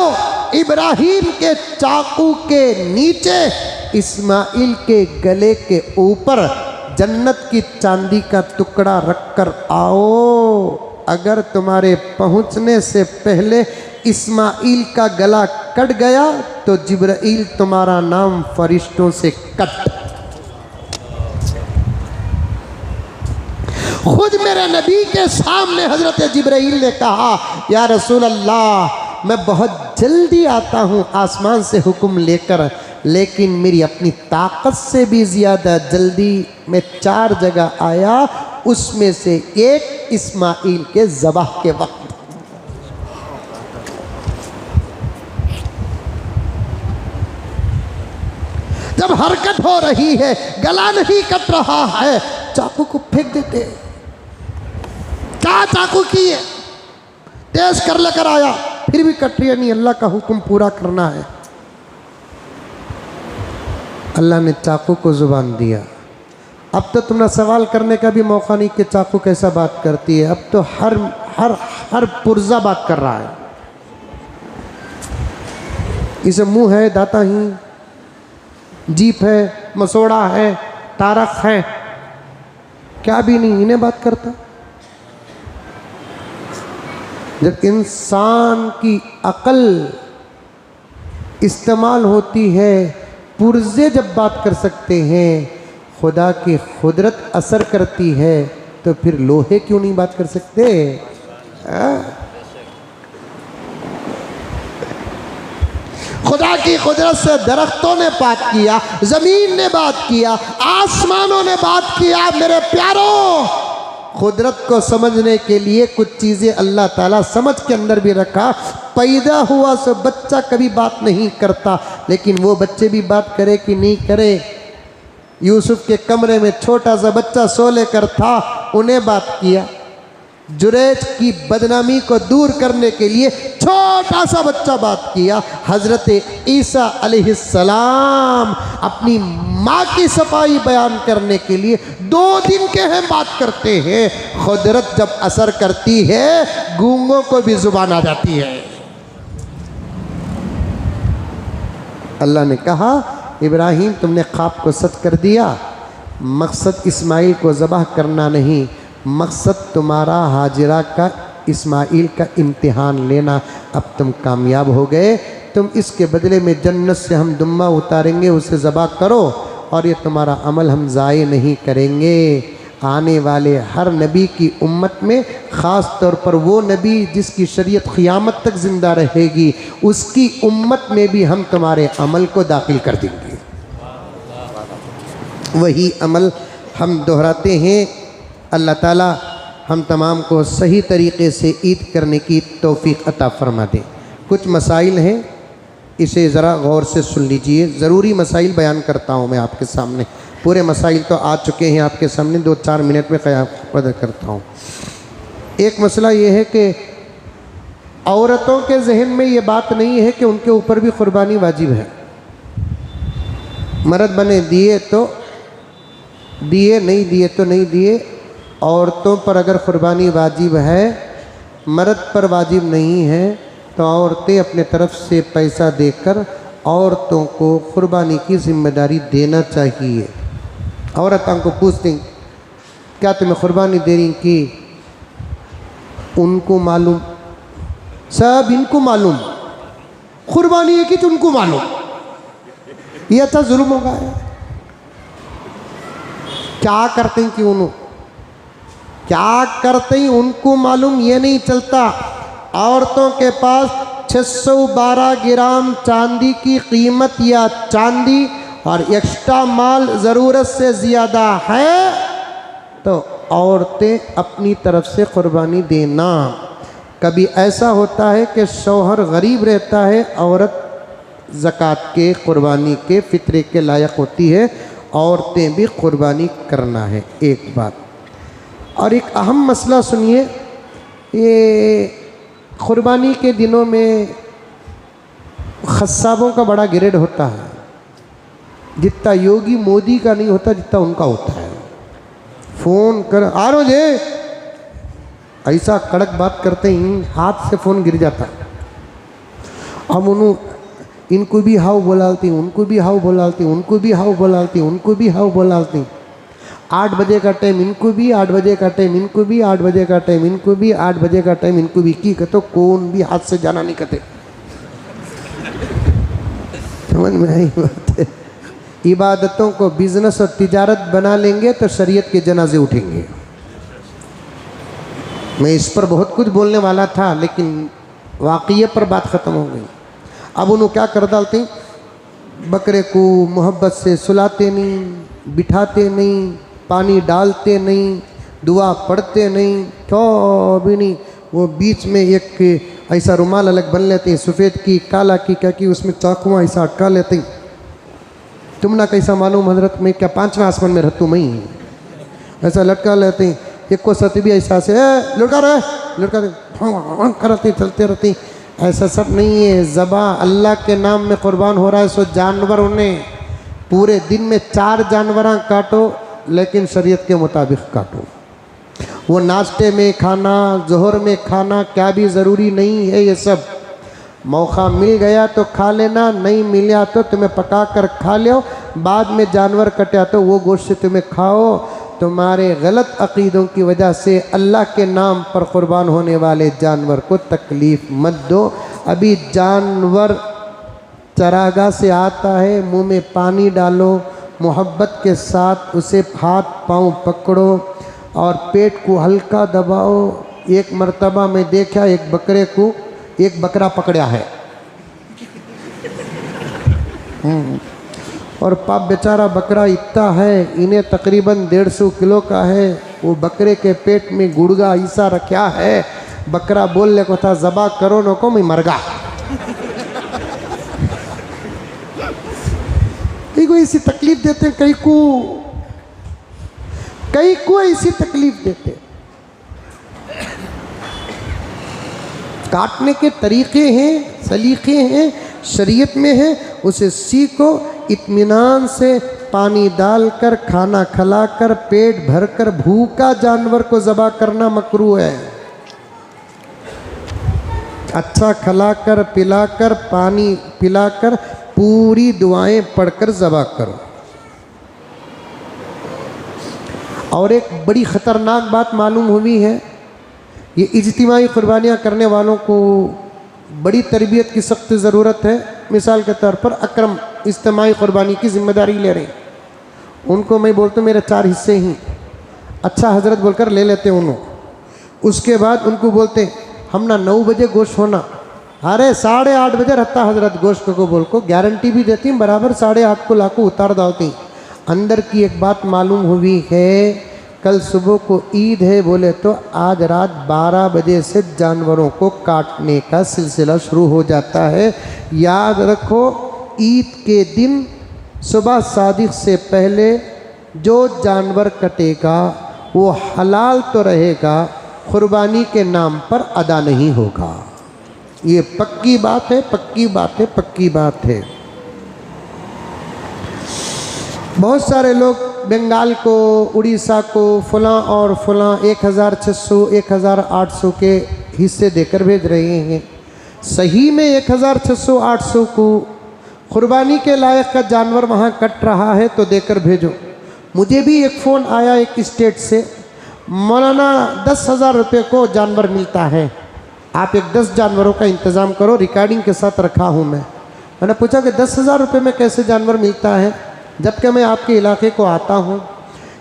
इब्राहीम के चाकू के नीचे इस्माइल के गले के ऊपर जन्नत की चांदी का टुकड़ा रख कर आओ। अगर तुम्हारे पहुंचने से पहले इस्माइल का गला कट गया तो जिब्राइल तुम्हारा नाम फरिश्तों से कट। खुद मेरे नबी के सामने हजरत जिब्राइल ने कहा, या रसूल अल्लाह, मैं बहुत जल्दी आता हूँ आसमान से हुक्म लेकर, लेकिन मेरी अपनी ताकत से भी ज़्यादा जल्दी मैं 4 जगह आया, उसमें से एक इस्माइल के ज़बाह के वक्त। जब हरकत हो रही है, गला नहीं कट रहा है, चाकू को फेंक देते। क्या चाकू की है, तेज कर लेकर आया, फिर भी कट रही नहीं, अल्लाह का हुक्म पूरा करना है। अल्लाह ने चाकू को ज़ुबान दिया। अब तो तुम्हें सवाल करने का भी मौका नहीं कि चाकू कैसा बात करती है, अब तो हर पुर्जा बात कर रहा है। इसे मुंह है, दाता ही, जीप है, मसोड़ा है, तारक है, क्या भी नहीं, इन्हें बात करता। जब इंसान की अकल इस्तेमाल होती है, पुर्जे जब बात कर सकते हैं, खुदा की कुदरत असर करती है, तो फिर लोहे क्यों नहीं बात कर सकते? खुदा की कुदरत से दरख्तों ने बात किया, ज़मीन ने बात किया, आसमानों ने बात किया। मेरे प्यारों, कुदरत को समझने के लिए कुछ चीज़ें अल्लाह ताला समझ के अंदर भी रखा। पैदा हुआ सो बच्चा कभी बात नहीं करता, लेकिन वो बच्चे भी बात करे कि नहीं करे। यूसुफ के कमरे में छोटा सा बच्चा सो लेकर था, उन्हें बात किया। जुरैज की बदनामी को दूर करने के लिए छोटा सा बच्चा बात किया। हज़रत ईसा अलैहिस्सलाम अपनी माँ की सफाई बयान करने के लिए 2 दिन के हैं बात करते हैं। कुदरत जब असर करती है, गूंगों को भी जुबान आ जाती है। अल्लाह ने कहा, इब्राहीम तुमने ख्वाब को सच कर दिया। मकसद इस्माइल को ज़बह करना नहीं, मकसद तुम्हारा हाजिरा का, इस्माइल का इम्तिहान लेना। अब तुम कामयाब हो गए, तुम इसके बदले में जन्नत से हम दुम्मा उतारेंगे, उसे ज़बह करो, और ये तुम्हारा अमल हम ज़ाये नहीं करेंगे। आने वाले हर नबी की उम्मत में, ख़ास तौर पर वो नबी जिसकी शरीयत क़ियामत तक ज़िंदा रहेगी, उसकी उम्मत में भी हम तुम्हारे अमल को दाखिल कर देंगे। वही अमल हम दोहराते हैं। अल्लाह ताला हम तमाम को सही तरीक़े से ईद करने की तौफ़ीक़ अता फ़रमा दे। कुछ मसाइल हैं, इसे ज़रा गौर से सुन लीजिए। ज़रूरी मसाइल बयान करता हूँ मैं आपके सामने। पूरे मसाइल तो आ चुके हैं आपके सामने, 2-4 मिनट में क़याम करता हूँ। एक मसला ये है कि औरतों के जहन में ये बात नहीं है कि उनके ऊपर भी क़ुरबानी वाजिब है। मर्द बने दिए तो दिए, नहीं दिए तो नहीं दिए। औरतों पर अगर क़ुरबानी वाजिब है, मर्द पर वाजिब नहीं है, तो औरतें अपने तरफ से पैसा देकर औरतों को क़ुरबानी की ज़िम्मेदारी देना चाहिए। औरतों को पूछते हैं, क्या तुम्हें क़ुरबानी दे रही कि उनको मालूम, सब इनको मालूम, क़ुरबानी है कि उनको मालूम। ये अच्छा जुल्म होगा। क्या करते हैं कि उन्होंने क्या करते हैं उनको मालूम, ये नहीं चलता। औरतों के पास 612 ग्राम चांदी की कीमत या चांदी और एक्स्ट्रा माल ज़रूरत से ज़्यादा है, तो औरतें अपनी तरफ से क़ुरबानी देना। कभी ऐसा होता है कि शौहर गरीब रहता है, औरत ज़कात के, क़ुरबानी के, फ़ित्रे के लायक होती है, औरतें भी कुर्बानी करना है, एक बात। और एक अहम मसला सुनिए, ये कुर्बानी के दिनों में खस्साबों का बड़ा ग्रेड होता है, जितना योगी मोदी का नहीं होता जितना उनका होता है। फ़ोन कर आ रो जे, ऐसा कड़क बात करते ही हाथ से फ़ोन गिर जाता। हम इनको भी हाउ बोलाती, उनको भी हाउ बोलाती, उनको भी हाउ बोलाती, उनको भी हाउ बोलाती। 8 बजे का टाइम इनको भी, 8 बजे का टाइम इनको भी, 8 बजे का टाइम इनको भी, 8 बजे का टाइम इनको भी की कहते कौन भी हाथ से जाना नहीं कहते। समझ में आई बात है? इबादतों को बिजनेस और तिजारत बना लेंगे तो शरीयत के जनाजे उठेंगे। मैं इस पर बहुत कुछ बोलने वाला था लेकिन वाक़िये पर बात ख़त्म हो गई। अब उन्होंने क्या कर डालते, बकरे को मोहब्बत से सुलाते नहीं, बिठाते नहीं, पानी डालते नहीं, दुआ पढ़ते नहीं, क्यों भी नहीं। वो बीच में एक ऐसा रुमाल अलग बन लेते हैं, सफ़ेद की काला की क्या की, उसमें चाकुआ ऐसा अटका लेते हैं। तुम ना कैसा मालूम हजरत में क्या 5वें आसमान में रहतू मैं ऐसा लटका लेते हैं। एक को सती भी ऐसा से लुटका रहे लुटका करते चलते रहती। ऐसा सब नहीं है। ज़बा अल्लाह के नाम में कुर्बान हो रहा है, सो जानवर उन्हें पूरे दिन में 4 जानवर काटो, लेकिन शरीयत के मुताबिक काटो। वो नाश्ते में खाना, जोहर में खाना क्या भी ज़रूरी नहीं है। ये सब मौका मिल गया तो खा लेना, नहीं मिला तो तुम्हें पका कर खा लो। बाद में जानवर कटा तो वो गोश्त तुम्हें खाओ। तुम्हारे गलत अक़ीदों की वजह से अल्लाह के नाम पर क़ुरबान होने वाले जानवर को तकलीफ़ मत दो। अभी जानवर चरागाह से आता है, मुंह में पानी डालो, मोहब्बत के साथ उसे हाथ पाँव पकड़ो और पेट को हल्का दबाओ। एक मर्तबा में देखा एक बकरा पकड़ा है और पाप बेचारा बकरा इतना है, इन्हें तकरीबन 150 किलो का है। वो बकरे के पेट में गुड़गा ऐसा रखा है, बकरा बोलने को था ज़बा करो न को मैं मरगा। कई को ऐसी तकलीफ देते, कई को ऐसी तकलीफ देते। काटने के तरीक़े हैं, सलीक़े हैं, शरीयत में है, उसे सीखो। इत्मीनान से पानी डालकर, खाना खिलाकर, पेट भरकर भूखा जानवर को ज़बा करना मकरूह है। अच्छा खिलाकर, पिलाकर, पानी पिलाकर, पूरी दुआएं पढ़कर ज़बा करो। और एक बड़ी ख़तरनाक बात मालूम हुई है, ये इज्तिमाई कुर्बानियाँ करने वालों को बड़ी तरबियत की सख्त ज़रूरत है। मिसाल के तौर पर अकरम इज्तिमाई कुर्बानी की ज़िम्मेदारी ले रहे हैं, उनको मैं बोलता हूँ मेरे 4 हिस्से ही अच्छा हज़रत बोलकर ले लेते हैं उन्होंने। उसके बाद उनको बोलते हम ना 9 बजे गोश्त होना, अरे 8:30 बजे रहता हज़रत गोश्त को बोल को गारंटी भी देती हूँ, बराबर 8:30 को लाको उतार डालती। अंदर की एक बात मालूम हुई है, कल सुबह को ईद है बोले तो आज रात 12 बजे से जानवरों को काटने का सिलसिला शुरू हो जाता है। याद रखो, ईद के दिन सुबह सादिक से पहले जो जानवर कटेगा वो हलाल तो रहेगा, कुर्बानी के नाम पर अदा नहीं होगा। ये पक्की बात है, पक्की बात है, पक्की बात है। बहुत सारे लोग बंगाल को, उड़ीसा को, फलां और फलां 1600, 1800 के हिस्से देकर भेज रहे हैं। सही में 1600, 800 को कुर्बानी के लायक का जानवर वहाँ कट रहा है तो देकर भेजो। मुझे भी एक फ़ोन आया एक स्टेट से, मौलाना 10,000 रुपये को जानवर मिलता है, आप एक 10 जानवरों का इंतज़ाम करो, रिकॉर्डिंग के साथ रखा हूँ मैंने पूछा कि 10,000 रुपये में कैसे जानवर मिलता है, जबकि मैं आपके इलाके को आता हूँ।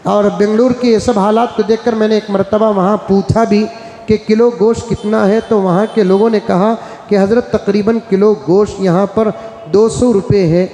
और बेंगलुरु के ये सब हालात को देखकर मैंने एक मरतबा वहाँ पूछा भी कि किलो गोश्त कितना है, तो वहाँ के लोगों ने कहा कि हज़रत तकरीबन किलो गोश्त यहाँ पर 200 रुपये है।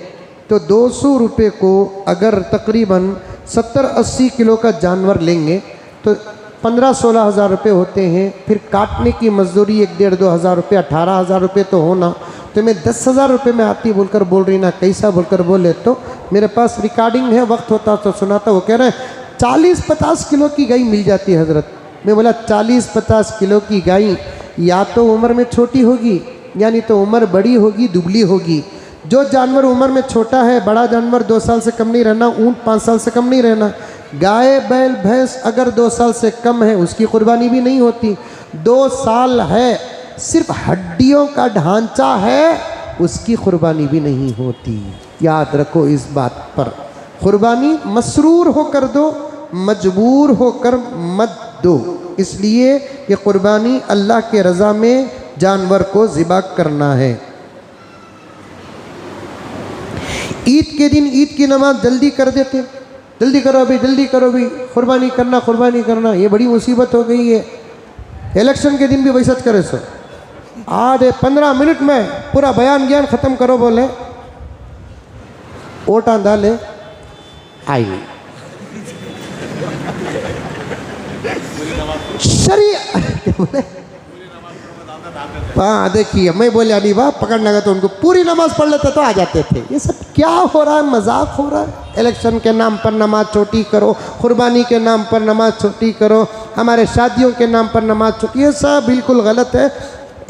तो 200 रुपये को अगर तकरीबन 70-80 किलो का जानवर लेंगे तो 15-16 हज़ार रुपये होते हैं। फिर काटने की मजदूरी 1-1.5-2 हज़ार रुपये, 18,000 रुपये तो होना। तुम्हें 10,000 रुपये में आती बोलकर बोल रही ना, कैसा बोलकर बोले तो मेरे पास रिकॉर्डिंग है, वक्त होता तो सुनाता। वो कह रहे हैं 40-50 किलो की गाय मिल जाती है हजरत। मैं बोला 40-50 किलो की गाय या तो उम्र में छोटी होगी, यानी तो उम्र बड़ी होगी, दुबली होगी। जो जानवर उम्र में छोटा है, बड़ा जानवर 2 साल से कम नहीं रहना, ऊँट 5 साल से कम नहीं रहना। गाय बैल भैंस अगर 2 साल से कम है उसकी कुर्बानी भी नहीं होती। 2 साल है, सिर्फ हड्डियों का ढांचा है, उसकी कुर्बानी भी नहीं होती। याद रखो इस बात पर। कुर्बानी मसरूर होकर दो, मजबूर होकर मत दो। इसलिए कि कुर्बानी अल्लाह के रज़ा में जानवर को ज़िबा करना है। ईद के दिन ईद की नमाज जल्दी कर देते, जल्दी करो अभी, जल्दी करो अभी, कुर्बानी करना, कुर्बानी करना। ये बड़ी मुसीबत हो गई है। इलेक्शन के दिन भी वैसा करे सो, आधे 15 मिनट में पूरा बयान ज्ञान ख़त्म करो, बोले वोटा डाले आई हाँ देखिए, मैं बोले अली वाह पकड़ने लगा तो उनको पूरी नमाज पढ़ लेते तो आ जाते थे। ये सब क्या हो रहा है, मजाक हो रहा है। इलेक्शन के नाम पर नमाज छोटी करो, कुर्बानी के नाम पर नमाज छोटी करो, हमारे शादियों के नाम पर नमाज छोटी, ये सब बिल्कुल गलत है।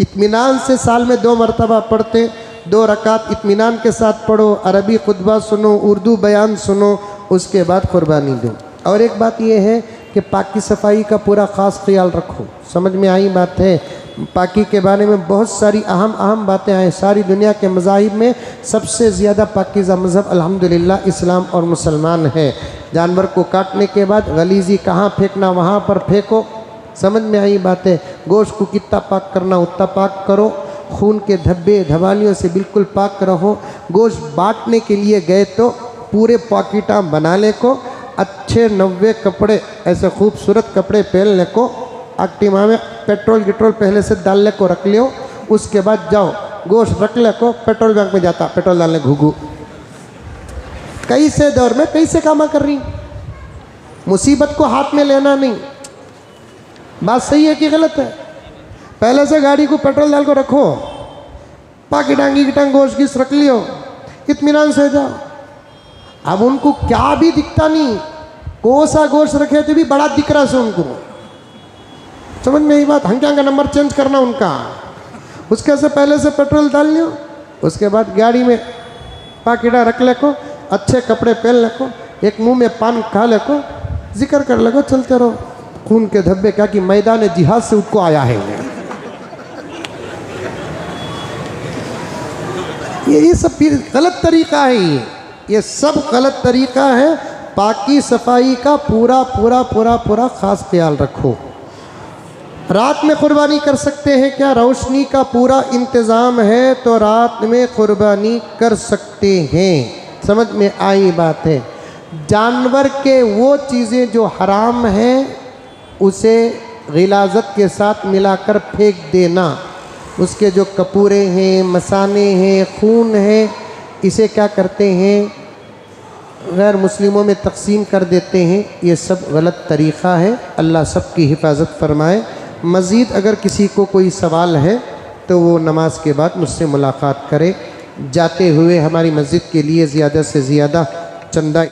इत्मीनान से साल में 2 मरतबा पढ़ते, 2 रकात इत्मीनान के साथ पढ़ो, अरबी खुतबा सुनो, उर्दू बयान सुनो, उसके बाद कुर्बानी दो। और एक बात यह है कि पाकी सफाई का पूरा ख़ास ख्याल रखो। समझ में आई बात है। पाकी के बारे में बहुत सारी अहम बातें हैं। सारी दुनिया के मज़ाहिब में सबसे ज़्यादा पाकीज़ा मज़हब अल्हम्दुलिल्लाह इस्लाम और मुसलमान है। जानवर को काटने के बाद गलीज़ी कहाँ फेंकना वहाँ पर फेंको। समझ में आई बात है। गोश्त को कितना पाक करना उतना पाक करो। खून के धब्बे धबालियों से बिल्कुल पाक रहो। गोश्त बांटने के लिए गए तो पूरे पॉकेटा बना ले को, अच्छे 90 कपड़े, ऐसे खूबसूरत कपड़े पहन ले को, एक्टिवा में पेट्रोल गिट्रोल पहले से डालने को रख लियो। उसके बाद जाओ गोश्त रख ले को, पेट्रोल बैंक में जाता पेट्रोल डालने घुघू। कैसे दौर में कैसे कामा कर रही, मुसीबत को हाथ में लेना नहीं। बात सही है कि गलत है? पहले से गाड़ी को पेट्रोल डाल को रखो, पाकी डांगी की टांग गोश्त घिस रख लियो, इत्मीनान से जाओ। अब उनको क्या भी दिखता नहीं, कौन सा गोश्त रखे तो भी बड़ा दिख रहा है उनको। समझ में यही बात। हंक्या का नंबर चेंज करना उनका, उसके से पहले से पेट्रोल डाल लियो। उसके बाद गाड़ी में पाकिटा रख ले को, अच्छे कपड़े पहन ले को, एक मुंह में पान खा ले को, जिक्र कर ले को, चलते रहो। खून के धब्बे क्या कि मैदान जिहाद से उनको आया है। ये सब गलत तरीका है। ये सब गलत तरीका है। पाकी सफाई का पूरा पूरा पूरा पूरा ख़ास ख्याल रखो। रात में कुर्बानी कर सकते हैं क्या? रोशनी का पूरा इंतज़ाम है तो रात में कुर्बानी कर सकते हैं। समझ में आई बात है। जानवर के वो चीज़ें जो हराम हैं उसे गिलाज़त के साथ मिलाकर फेंक देना। उसके जो कपूरे हैं, मसाने हैं, खून है, इसे क्या करते हैं, गैर मुस्लिमों में तकसीम कर देते हैं। ये सब गलत तरीक़ा है। अल्लाह सब की हिफाजत फरमाए। मज़ीद अगर किसी को कोई सवाल है तो वो नमाज के बाद मुझसे मुलाकात करे। जाते हुए हमारी मस्जिद के लिए ज़्यादा से ज़्यादा चंदा